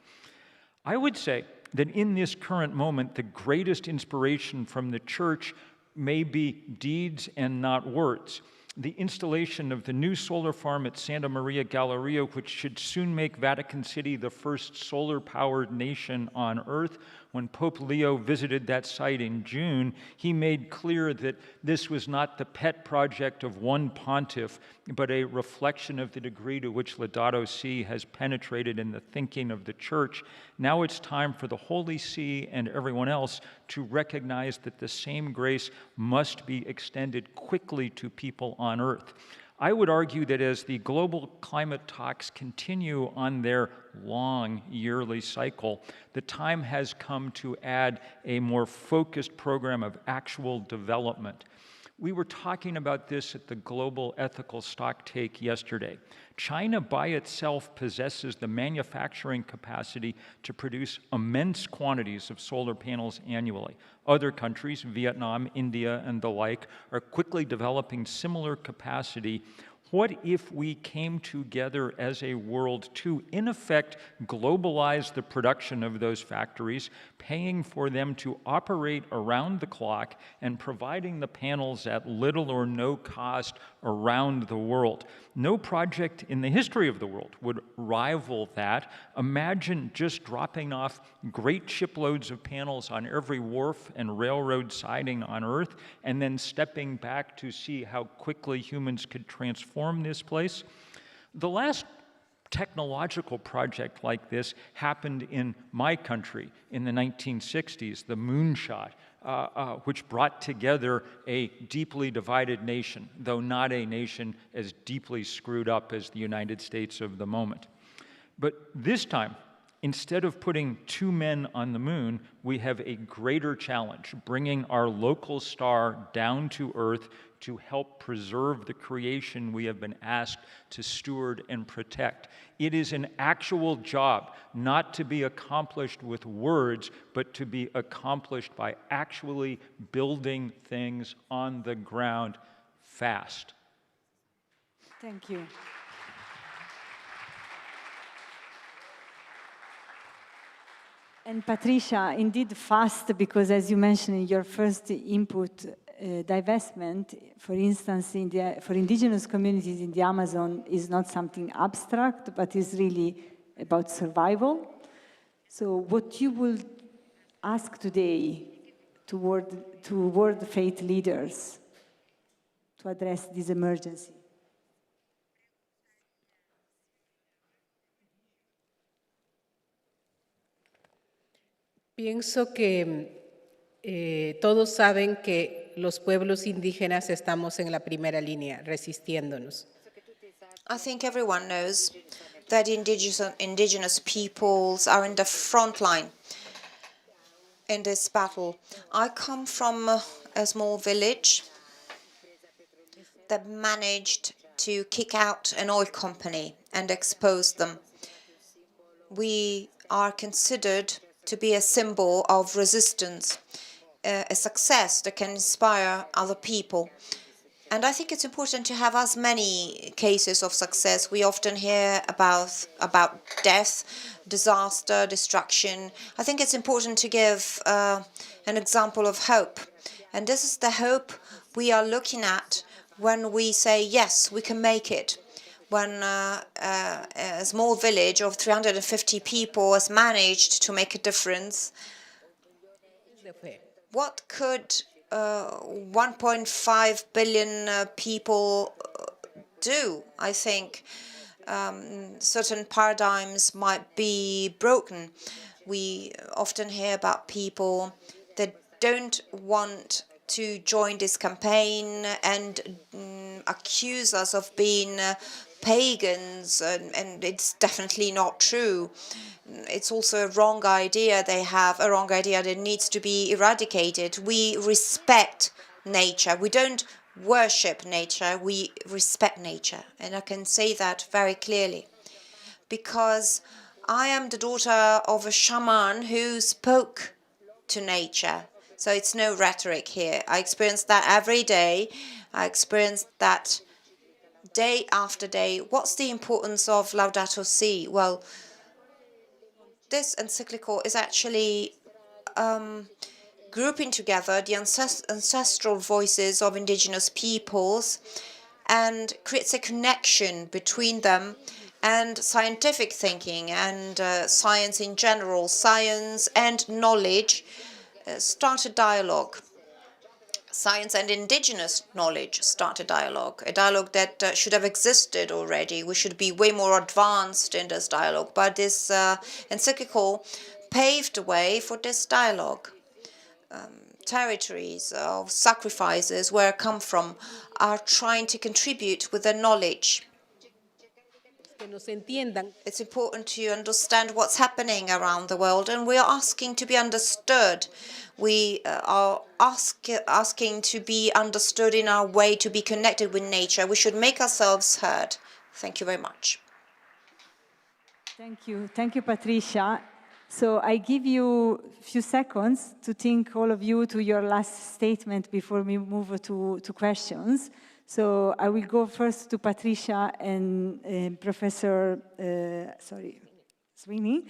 [SPEAKER 8] I would say that in this current moment, the greatest inspiration from the church may be deeds and not words. The installation of the new solar farm at Santa Maria Galleria, which should soon make Vatican City the first solar-powered nation on Earth. When Pope Leo visited that site in June, he made clear that this was not the pet project of one pontiff, but a reflection of the degree to which Laudato Si has penetrated in the thinking of the Church. Now it's time for the Holy See and everyone else to recognize that the same grace must be extended quickly to people on Earth. I would argue that as the global climate talks continue on their long yearly cycle, the time has come to add a more focused program of actual development. We were talking about this at the Global Ethical Stocktake yesterday. China by itself possesses the manufacturing capacity to produce immense quantities of solar panels annually. Other countries, Vietnam, India, and the like, are quickly developing similar capacity. What if we came together as a world to, in effect, globalize the production of those factories, paying for them to operate around the clock and providing the panels at little or no cost around the world? No project in the history of the world would rival that. Imagine just dropping off great shiploads of panels on every wharf and railroad siding on Earth, and then stepping back to see how quickly humans could transform this place. The last technological project like this happened in my country in the 1960s, the moonshot, which brought together a deeply divided nation, though not a nation as deeply screwed up as the United States of the moment. But this time, instead of putting 2 men on the moon, we have a greater challenge, bringing our local star down to Earth to help preserve the creation we have been asked to steward and protect. It is an actual job, not to be accomplished with words, but to be accomplished by actually building things on the ground fast.
[SPEAKER 5] Thank you. And Patricia, indeed fast, because as you mentioned in your first input, divestment, for instance, for indigenous communities in the Amazon is not something abstract, but is really about survival. So what you will ask today to world faith leaders to address this emergency?
[SPEAKER 6] Pienso que todos saben que los pueblos indígenas estamos en la primera línea, resistiéndonos.
[SPEAKER 11] I think everyone knows that indigenous peoples are in the front line in this battle. I come from a small village that managed to kick out an oil company and expose them. We are considered to be a symbol of resistance, a success that can inspire other people. And I think it's important to have as many cases of success. We often hear about death, disaster, destruction. I think it's important to give an example of hope. And this is the hope we are looking at when we say, yes, we can make it. When a small village of 350 people has managed to make a difference, what could 1.5 billion people do? I think certain paradigms might be broken. We often hear about people that don't want to join this campaign and accuse us of being pagans, and it's definitely not true. It's also a wrong idea. They have a wrong idea that needs to be eradicated. We respect nature. We don't worship nature. We respect nature. And I can say that very clearly because I am the daughter of a shaman who spoke to nature. So it's no rhetoric here. I experience that every day. I experience that day after day. What's the importance of Laudato Si? Well, this encyclical is actually grouping together the ancestral voices of indigenous peoples and creates a connection between them and scientific thinking and science in general. Science and knowledge start a dialogue. Science and indigenous knowledge start a dialogue that should have existed already. We should be way more advanced in this dialogue, but this encyclical paved the way for this dialogue. Territories of sacrifices where I come from are trying to contribute with their knowledge. It's important to understand what's happening around the world, and we are asking to be understood. We are asking to be understood in our way to be connected with nature. We should make ourselves heard. Thank you very much.
[SPEAKER 5] Thank you. Thank you, Patricia. So I give you a few seconds to think, all of you, to your last statement before we move to questions. So I will go first to Patricia and Professor, Sweeney.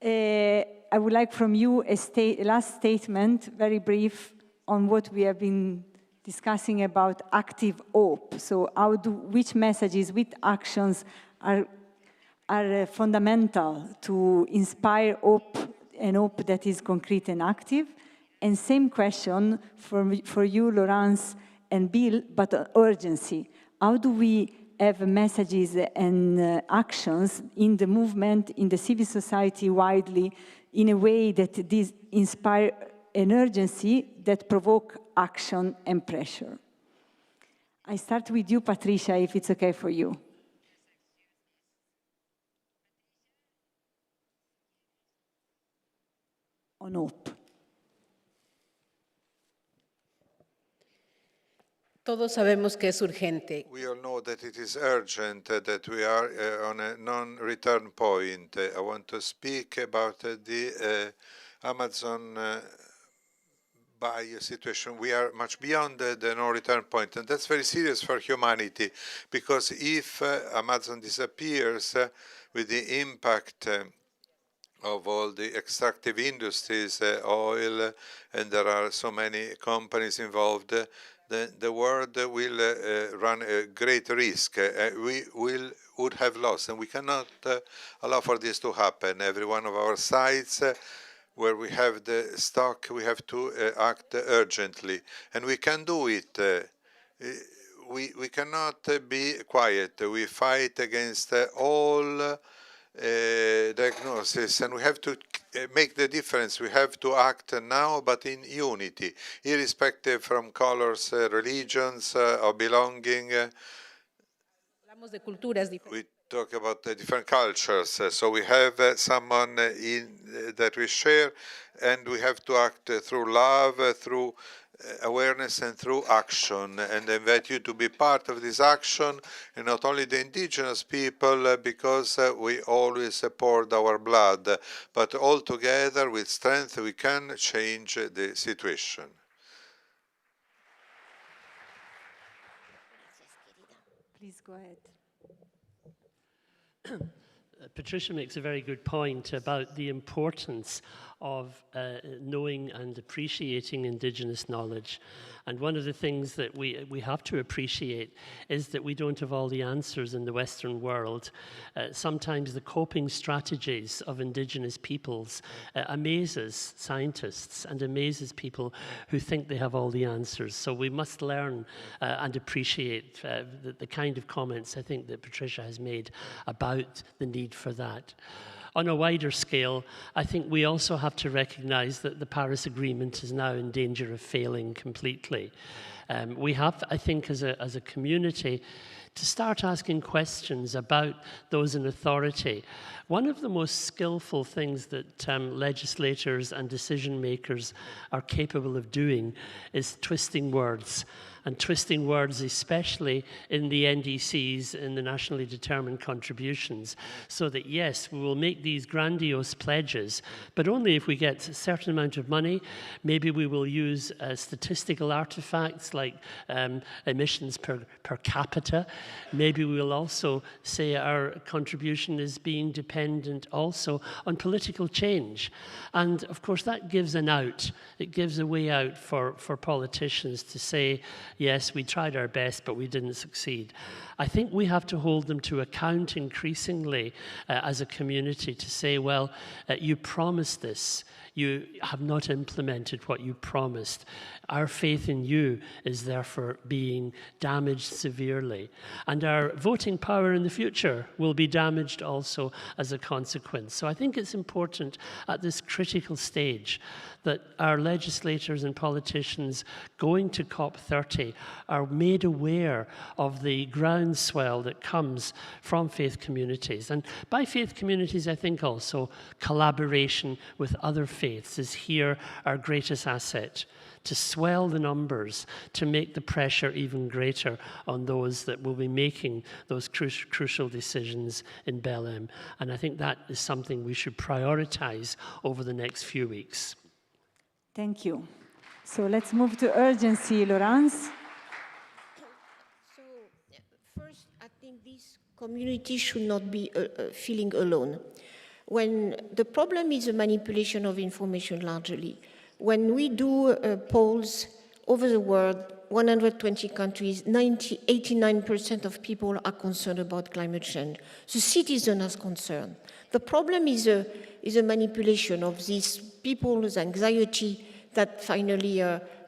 [SPEAKER 5] I would like from you a last statement, very brief, on what we have been discussing about active hope. So which messages, which actions are fundamental to inspire hope, and hope that is concrete and active? And same question for you, Laurence and Bill, but on urgency. How do we have messages and actions in the movement, in the civil society widely, in a way that these inspire an urgency that provoke action and pressure? I start with you, Patricia, if it's okay for you. On hope.
[SPEAKER 6] Todos sabemos que es urgente.
[SPEAKER 7] We all know that it is urgent, that we are on a non-return point. I want to speak about the Amazon bio situation. We are much beyond the no-return point, and that's very serious for humanity, because if Amazon disappears with the impact of all the extractive industries, oil, and there are so many companies involved, the world will run a great risk. We would have lost, and we cannot allow for this to happen. Every one of our sites where we have the stock, we have to act urgently, and we can do it. We cannot be quiet. We fight against all diagnosis, and we have to make the difference. We have to act now, but in unity, irrespective from colors, religions, or belonging. We talk about the different cultures, so we have someone that we share, and we have to act through love, through awareness, and through action. And I invite you to be part of this action, and not only the indigenous people, because we always support our blood, but all together with strength we can change the situation.
[SPEAKER 5] Please go ahead.
[SPEAKER 9] Patricia makes a very good point about the importance of knowing and appreciating indigenous knowledge. And one of the things that we have to appreciate is that we don't have all the answers in the Western world. Sometimes the coping strategies of indigenous peoples amazes scientists and amazes people who think they have all the answers. So we must learn and appreciate the kind of comments I think that Patricia has made about the need for that. On a wider scale, I think we also have to recognize that the Paris Agreement is now in danger of failing completely. We have, I think, as a community, to start asking questions about those in authority. One of the most skillful things that legislators and decision makers are capable of doing is twisting words. And twisting words, especially in the NDCs, in the nationally determined contributions, so that yes, we will make these grandiose pledges, but only if we get a certain amount of money. Maybe we will use statistical artifacts like emissions per capita. Maybe we will also say our contribution is being dependent also on political change. And of course, that gives an out. It gives a way out for politicians to say, yes, we tried our best, but we didn't succeed. I think we have to hold them to account increasingly as a community to say, well, you promised this. You have not implemented what you promised. Our faith in you is therefore being damaged severely. And our voting power in the future will be damaged also as a consequence. So I think it's important at this critical stage that our legislators and politicians going to COP30 are made aware of the groundswell that comes from faith communities. And by faith communities, I think also collaboration with other faiths is here our greatest asset, to swell the numbers, to make the pressure even greater on those that will be making those crucial decisions in Belém. And I think that is something we should prioritize over the next few weeks.
[SPEAKER 5] Thank you. So let's move to urgency, Laurence.
[SPEAKER 10] communities should not be feeling alone. When the problem is the manipulation of information largely, when we do polls over the world, 120 countries, 89% of people are concerned about climate change. The citizen is concerned. The problem is a manipulation of these people's anxiety that finally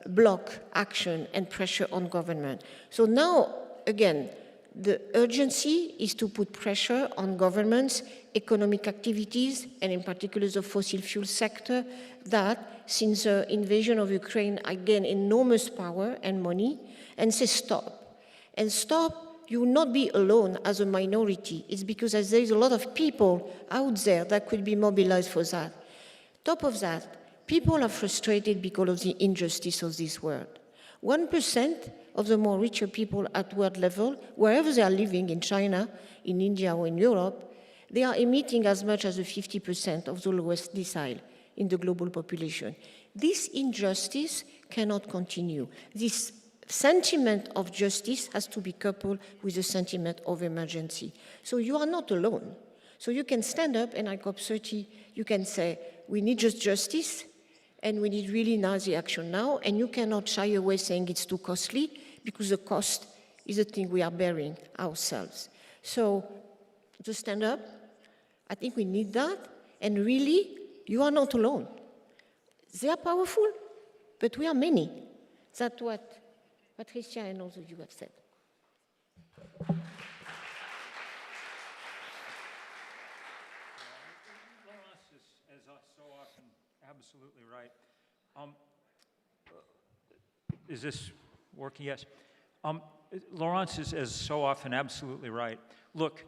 [SPEAKER 10] block action and pressure on government. So now, again, the urgency is to put pressure on governments, economic activities, and in particular the fossil fuel sector, that since the invasion of Ukraine, gain enormous power and money, and say stop. And stop, you will not be alone as a minority. It's because there is a lot of people out there that could be mobilized for that. Top of that, people are frustrated because of the injustice of this world. 1% of the more richer people at world level, wherever they are living, in China, in India, or in Europe, they are emitting as much as 50% of the lowest decile in the global population. This injustice cannot continue. This sentiment of justice has to be coupled with a sentiment of emergency. So you are not alone. So you can stand up, and at COP30, you can say, we need just justice, and we need really Nazi action now, and you cannot shy away saying it's too costly, because the cost is a thing we are bearing ourselves. So to stand up, I think we need that, and really, you are not alone. They are powerful, but we are many. That's what Patricia and all of you have said.
[SPEAKER 8] As so often, absolutely right. Is this working? Yes. Laurence is, as so often, absolutely right. Look,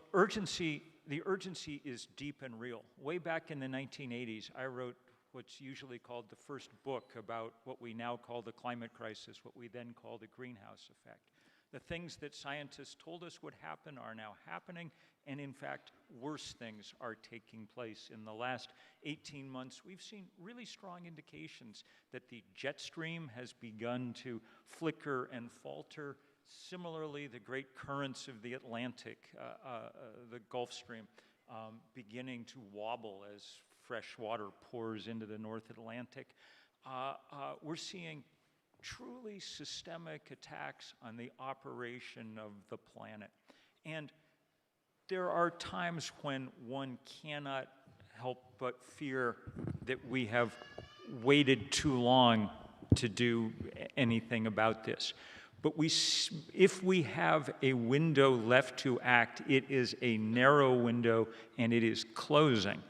[SPEAKER 8] the urgency is deep and real. Way back in the 1980s, I wrote what's usually called the first book about what we now call the climate crisis, what we then call the greenhouse effect. The things that scientists told us would happen are now happening, and in fact, worse things are taking place. In the last 18 months, we've seen really strong indications that the jet stream has begun to flicker and falter. Similarly, the great currents of the Atlantic, the Gulf Stream, beginning to wobble as fresh water pours into the North Atlantic. We're seeing truly systemic attacks on the operation of the planet. And there are times when one cannot help but fear that we have waited too long to do anything about this. But if we have a window left to act, it is a narrow window, and it is closing.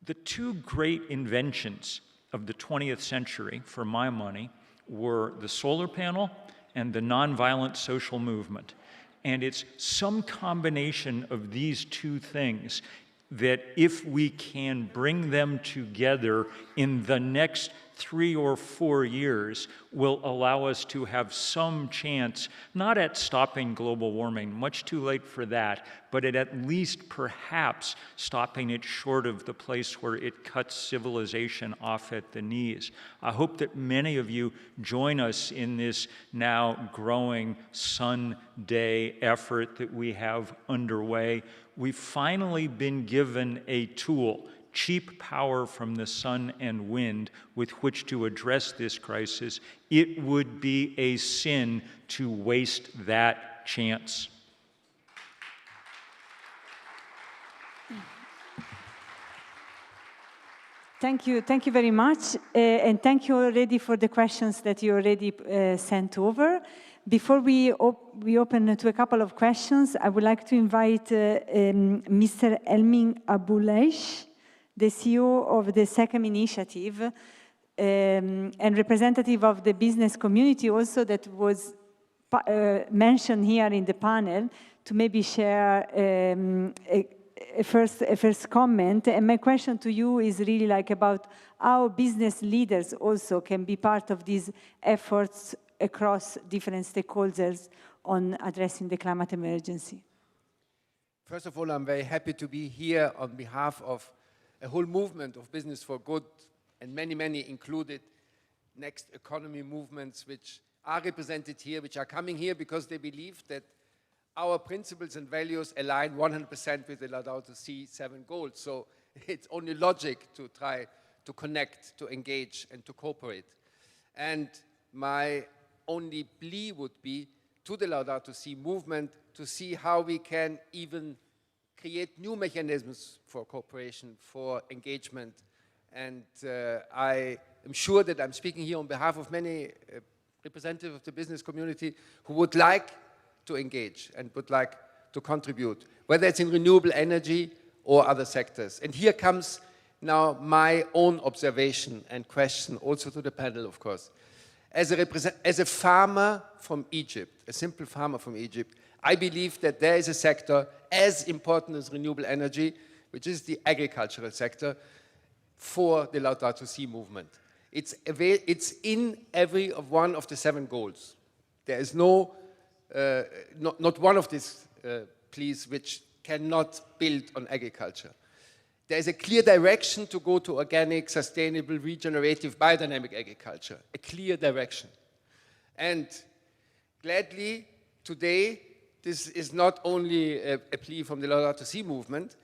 [SPEAKER 8] The two great inventions of the 20th century, for my money, were the solar panel and the nonviolent social movement. And it's some combination of these two things that, if we can bring them together in the next 3 or 4 years, will allow us to have some chance, not at stopping global warming, much too late for that, but at least perhaps stopping it short of the place where it cuts civilization off at the knees. I hope that many of you join us in this now growing Sun Day effort that we have underway. We've finally been given a tool, cheap power from the sun and wind, with which to address this crisis. It would be a sin to waste that chance.
[SPEAKER 5] Thank you very much, and thank you already for the questions that you already sent over. Before we open to a couple of questions, I would like to invite Mr. Elmin Abouleish, the CEO of the SECAM initiative, and representative of the business community also that was mentioned here in the panel, to maybe share a first comment. And my question to you is really like about how business leaders also can be part of these efforts across different stakeholders on addressing the climate emergency.
[SPEAKER 12] First of all, I'm very happy to be here on behalf of a whole movement of Business for Good, and many included next economy movements which are represented here, which are coming here because they believe that our principles and values align 100% with the Laudato Si 7 goals. So it's only logic to try to connect, to engage, and to cooperate. And my only plea would be to the Laudato Si movement to see how we can even create new mechanisms for cooperation, for engagement. And I am sure that I'm speaking here on behalf of many representatives of the business community who would like to engage and would like to contribute, whether it's in renewable energy or other sectors. And here comes now my own observation and question, also to the panel, of course. As a farmer from Egypt, a simple farmer from Egypt, I believe that there is a sector as important as renewable energy, which is the agricultural sector, for the Laudato Si movement. It's in every one of the 7 goals. There is not one of these pleas which cannot build on agriculture. There is a clear direction to go to organic, sustainable, regenerative, biodynamic agriculture, a clear direction. And gladly, today, this is not only a plea from the Laudato Si movement.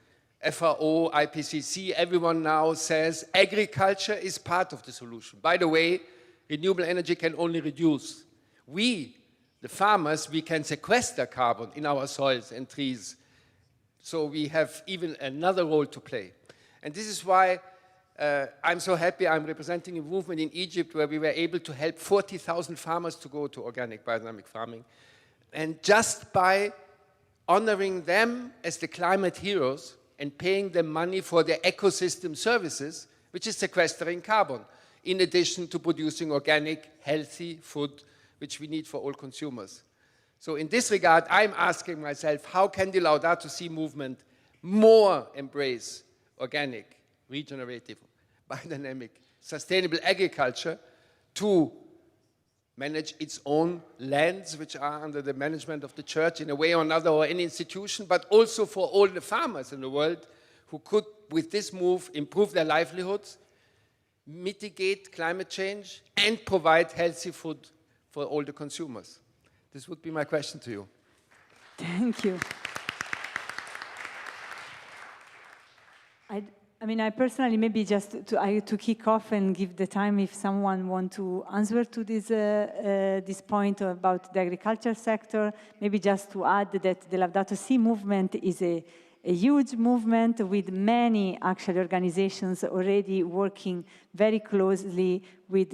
[SPEAKER 12] FAO, IPCC, everyone now says agriculture is part of the solution. By the way, renewable energy can only reduce. We, the farmers, we can sequester carbon in our soils and trees. So we have even another role to play. And this is why I'm so happy I'm representing a movement in Egypt where we were able to help 40,000 farmers to go to organic biodynamic farming. And just by honoring them as the climate heroes and paying them money for their ecosystem services, which is sequestering carbon, in addition to producing organic, healthy food, which we need for all consumers. So in this regard, I'm asking myself, how can the Laudato Si movement more embrace organic, regenerative, biodynamic, sustainable agriculture to manage its own lands, which are under the management of the church in a way or another, or any institution, but also for all the farmers in the world who could, with this move, improve their livelihoods, mitigate climate change, and provide healthy food for all the consumers. This would be my question to you.
[SPEAKER 5] Thank you. I mean, I personally, maybe just to kick off and give the time if someone wants to answer to this point about the agriculture sector, maybe just to add that the Laudato Si movement is a huge movement with many actual organizations already working very closely with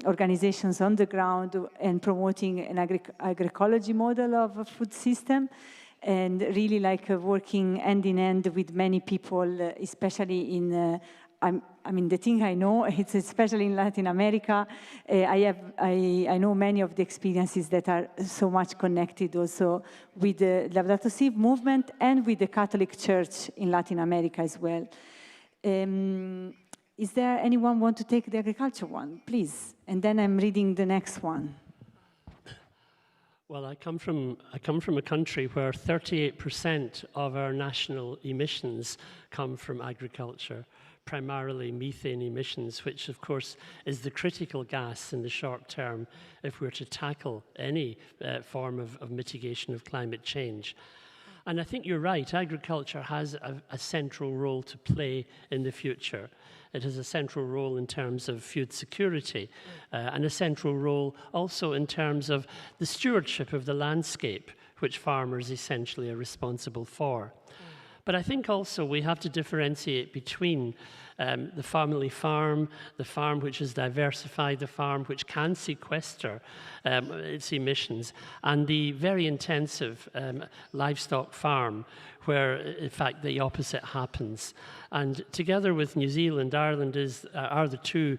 [SPEAKER 5] organizations on the ground and promoting an agroecology model of a food system. And really like working hand in hand with many people, especially in, I mean, the thing I know, it's especially in Latin America. I know many of the experiences that are so much connected also with the Laudato Si movement and with the Catholic Church in Latin America as well. Is there anyone want to take the agriculture one, please? And then I'm reading the next one.
[SPEAKER 9] Well, I come from a country where 38% of our national emissions come from agriculture, primarily methane emissions, which of course is the critical gas in the short term if we're to tackle any form of mitigation of climate change. And I think you're right, agriculture has a central role to play in the future. It has a central role in terms of food security and a central role also in terms of the stewardship of the landscape, which farmers essentially are responsible for. But I think also we have to differentiate between the family farm, the farm which is diversified, the farm which can sequester its emissions, and the very intensive livestock farm, where in fact the opposite happens. And together with New Zealand, Ireland are the two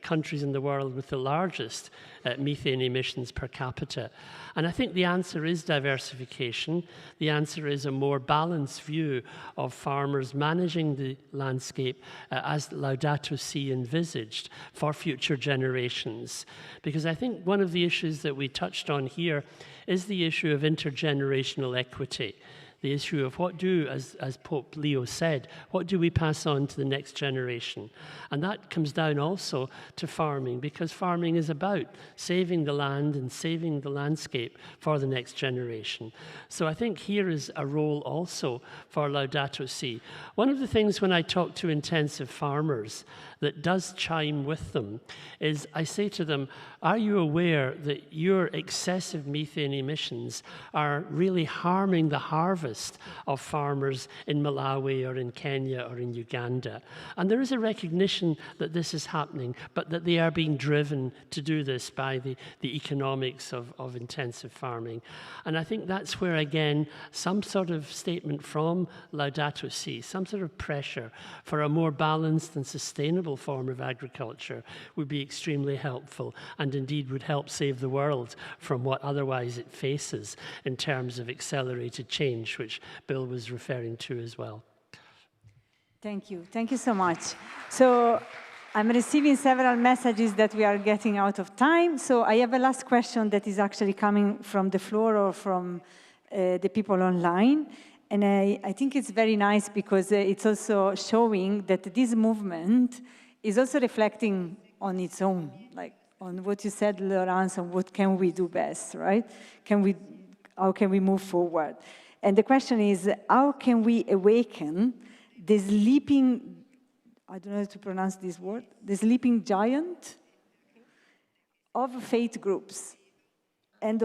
[SPEAKER 9] countries in the world with the largest methane emissions per capita. And I think the answer is diversification. The answer is a more balanced view of farmers managing the landscape as Laudato Si envisaged for future generations. Because I think one of the issues that we touched on here is the issue of intergenerational equity. the issue of what do, as Pope Leo said, what do we pass on to the next generation? And that comes down also to farming, because farming is about saving the land and saving the landscape for the next generation. So I think here is a role also for Laudato Si. One of the things when I talk to intensive farmers that does chime with them is I say to them, are you aware that your excessive methane emissions are really harming the harvest of farmers in Malawi or in Kenya or in Uganda? And there is a recognition that this is happening, but that they are being driven to do this by the economics of intensive farming. And I think that's where, again, some sort of statement from Laudato Si, some sort of pressure for a more balanced and sustainable form of agriculture would be extremely helpful, and indeed would help save the world from what otherwise it faces in terms of accelerated change, which Bill was referring to as well.
[SPEAKER 5] Thank you. Thank you so much. So I'm receiving several messages that we are getting out of time. So I have a last question that is actually coming from the floor or from the people online. And I think it's very nice because it's also showing that this movement is also reflecting on its own, like on what you said, Laurence, on what can we do best, right? How can we move forward? And the question is, how can we awaken the sleeping, I don't know how to pronounce this word, the sleeping giant of faith groups and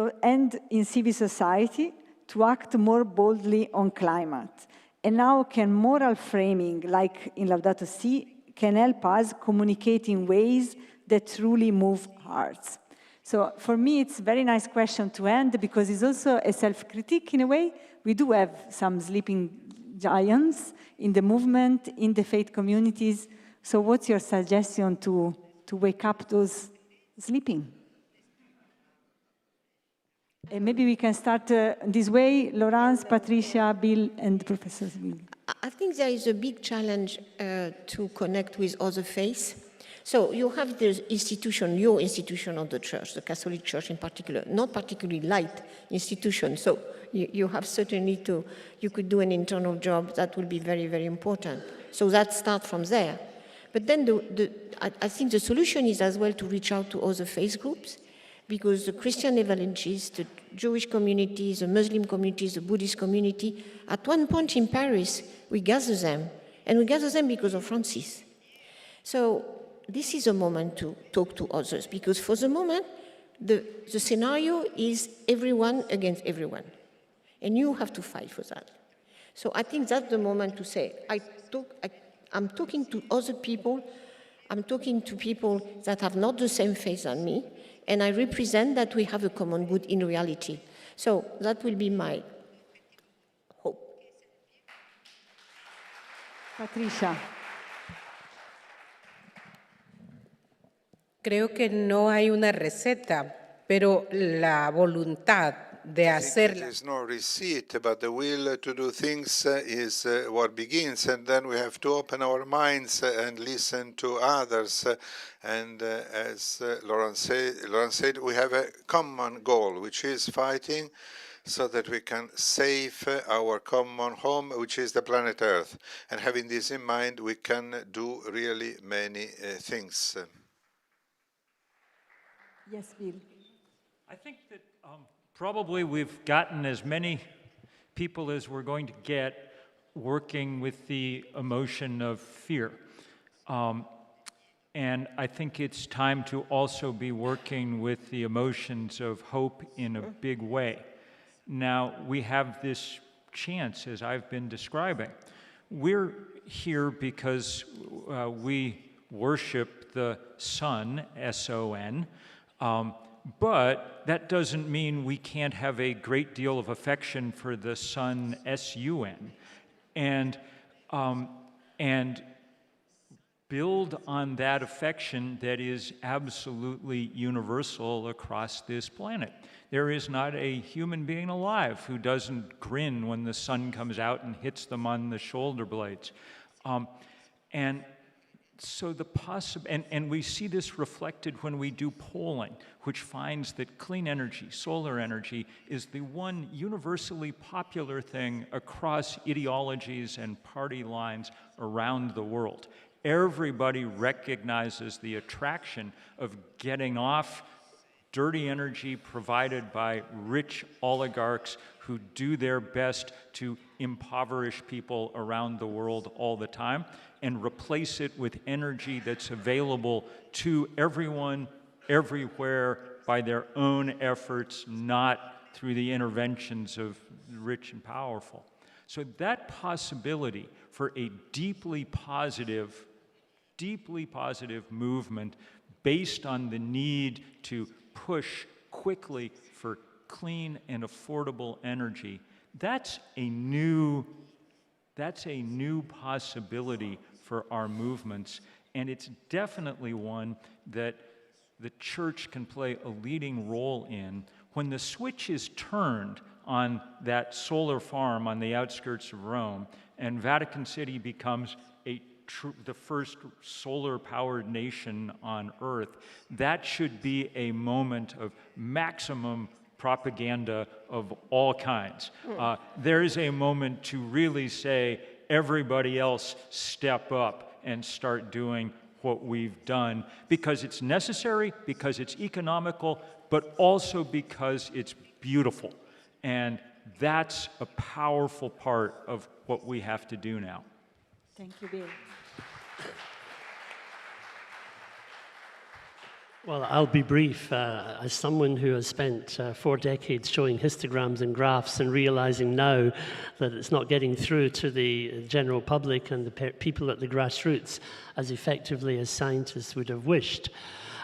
[SPEAKER 5] in civil society to act more boldly on climate? And how can moral framing, like in Laudato Si, can help us communicate in ways that truly move hearts? So for me, it's a very nice question to end because it's also a self-critique in a way. We do have some sleeping giants in the movement, in the faith communities. So what's your suggestion to wake up those sleeping? And maybe we can start this way, Laurence, Patricia, Bill, and Professor Bill.
[SPEAKER 10] I think there is a big challenge to connect with other faiths. So you have the institution, your institution of the church, the Catholic Church in particular, not particularly light institution. So you have certainly you could do an internal job that will be very, very important. So that starts from there. But then I think the solution is as well to reach out to other faith groups, because the Christian evangelists, the Jewish communities, the Muslim communities, the Buddhist community, at one point in Paris, we gather them. And we gather them because of Francis. So this is a moment to talk to others, because for the moment, the scenario is everyone against everyone. And you have to fight for that. So I think that's the moment to say, I'm talking to other people, I'm talking to people that have not the same faith as me, and I represent that we have a common good in reality. So that will be my hope.
[SPEAKER 5] Patricia.
[SPEAKER 6] Creo que no hay una receta, pero la voluntad de hacerla.
[SPEAKER 7] There is no receipt, but the will to do things is what begins, and then we have to open our minds and listen to others. And as Laurence said, we have a common goal, which is fighting so that we can save our common home, which is the planet Earth. And having this in mind, we can do really many things.
[SPEAKER 5] Yes, Bill.
[SPEAKER 8] I think that probably we've gotten as many people as we're going to get working with the emotion of fear. And I think it's time to also be working with the emotions of hope in a big way. Now, we have this chance, as I've been describing. We're here because we worship the Son, S-O-N, but that doesn't mean we can't have a great deal of affection for the Son, S-U-N, and build on that affection that is absolutely universal across this planet. There is not a human being alive who doesn't grin when the sun comes out and hits them on the shoulder blades. And So and we see this reflected when we do polling, which finds that clean energy, solar energy, is the one universally popular thing across ideologies and party lines around the world. Everybody recognizes the attraction of getting off dirty energy provided by rich oligarchs who do their best to impoverish people around the world all the time, and replace it with energy that's available to everyone, everywhere, by their own efforts, not through the interventions of the rich and powerful. So that possibility for a deeply positive movement based on the need to push quickly for clean and affordable energy, that's a new possibility for our movements, and it's definitely one that the church can play a leading role in. When the switch is turned on that solar farm on the outskirts of Rome, and Vatican City becomes the first solar-powered nation on Earth, that should be a moment of maximum propaganda of all kinds. There is a moment to really say, everybody else step up and start doing what we've done, because it's necessary, because it's economical, but also because it's beautiful. And that's a powerful part of what we have to do now.
[SPEAKER 5] Thank you, Bill.
[SPEAKER 9] Well, I'll be brief. As someone who has spent 4 decades showing histograms and graphs and realizing now that it's not getting through to the general public and the people at the grassroots as effectively as scientists would have wished,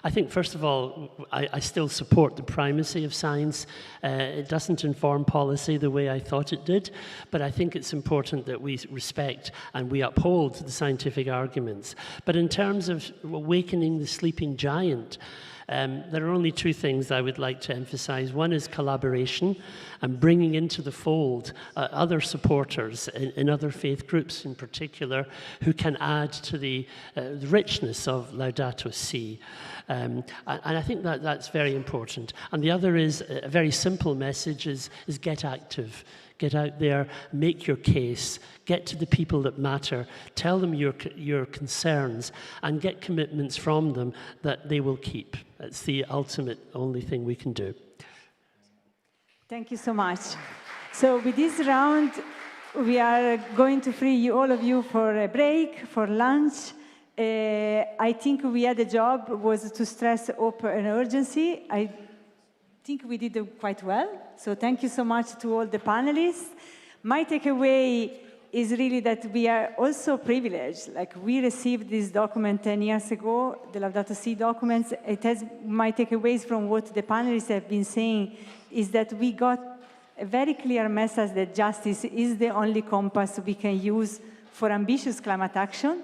[SPEAKER 9] I think, first of all, I still support the primacy of science. It doesn't inform policy the way I thought it did, but I think it's important that we respect and we uphold the scientific arguments. But in terms of awakening the sleeping giant, there are only 2 things I would like to emphasize. One is collaboration and bringing into the fold other supporters in other faith groups in particular who can add to the richness of Laudato Si. And I think that that's very important. And the other is a very simple message is get active. Get out there, make your case, get to the people that matter, tell them your concerns, and get commitments from them that they will keep. That's the ultimate only thing we can do.
[SPEAKER 5] Thank you so much. So with this round, we are going to free you, all of you, for a break, for lunch. I think we had a job was to stress hope and urgency. I think we did it quite well. So thank you so much to all the panelists. My takeaway is really that we are also privileged. Like, we received this document 10 years ago, the Laudato Si documents. It has my takeaways from what the panelists have been saying is that we got a very clear message that justice is the only compass we can use for ambitious climate action.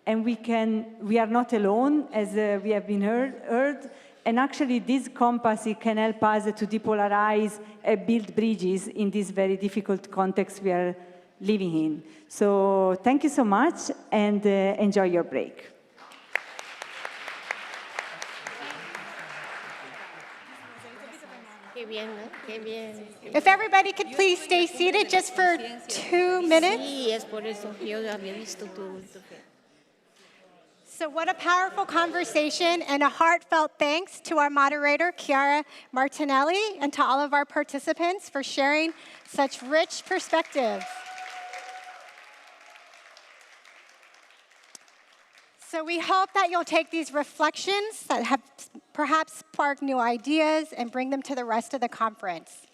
[SPEAKER 5] And we are not alone, as we have been heard. And actually, this compass can help us to depolarize and build bridges in this very difficult context we are living in. So thank you so much, and enjoy your break.
[SPEAKER 1] If everybody could please stay seated just for 2 minutes. So what a powerful conversation, and a heartfelt thanks to our moderator, Chiara Martinelli, and to all of our participants for sharing such rich perspectives. So we hope that you'll take these reflections that have perhaps sparked new ideas and bring them to the rest of the conference.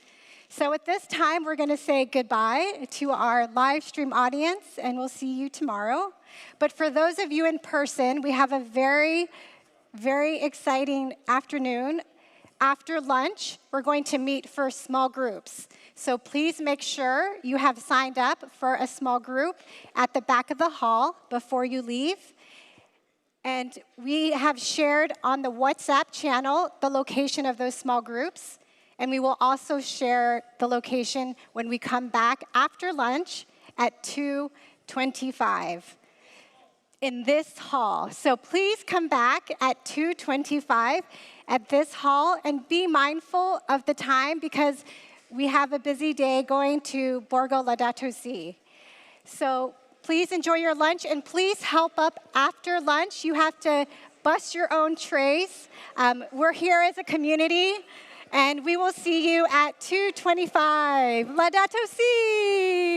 [SPEAKER 1] So at this time, we're going to say goodbye to our live stream audience, and we'll see you tomorrow. But for those of you in person, we have a very, very exciting afternoon. After lunch, we're going to meet for small groups. So please make sure you have signed up for a small group at the back of the hall before you leave. And we have shared on the WhatsApp channel the location of those small groups. And we will also share the location when we come back after lunch at 2:25. in this hall. So please come back at 2:25 at this hall and be mindful of the time because we have a busy day going to Borgo Laudato Si. So please enjoy your lunch and please help up after lunch. You have to bust your own trays. We're here as a community and we will see you at 2:25. Laudato Si!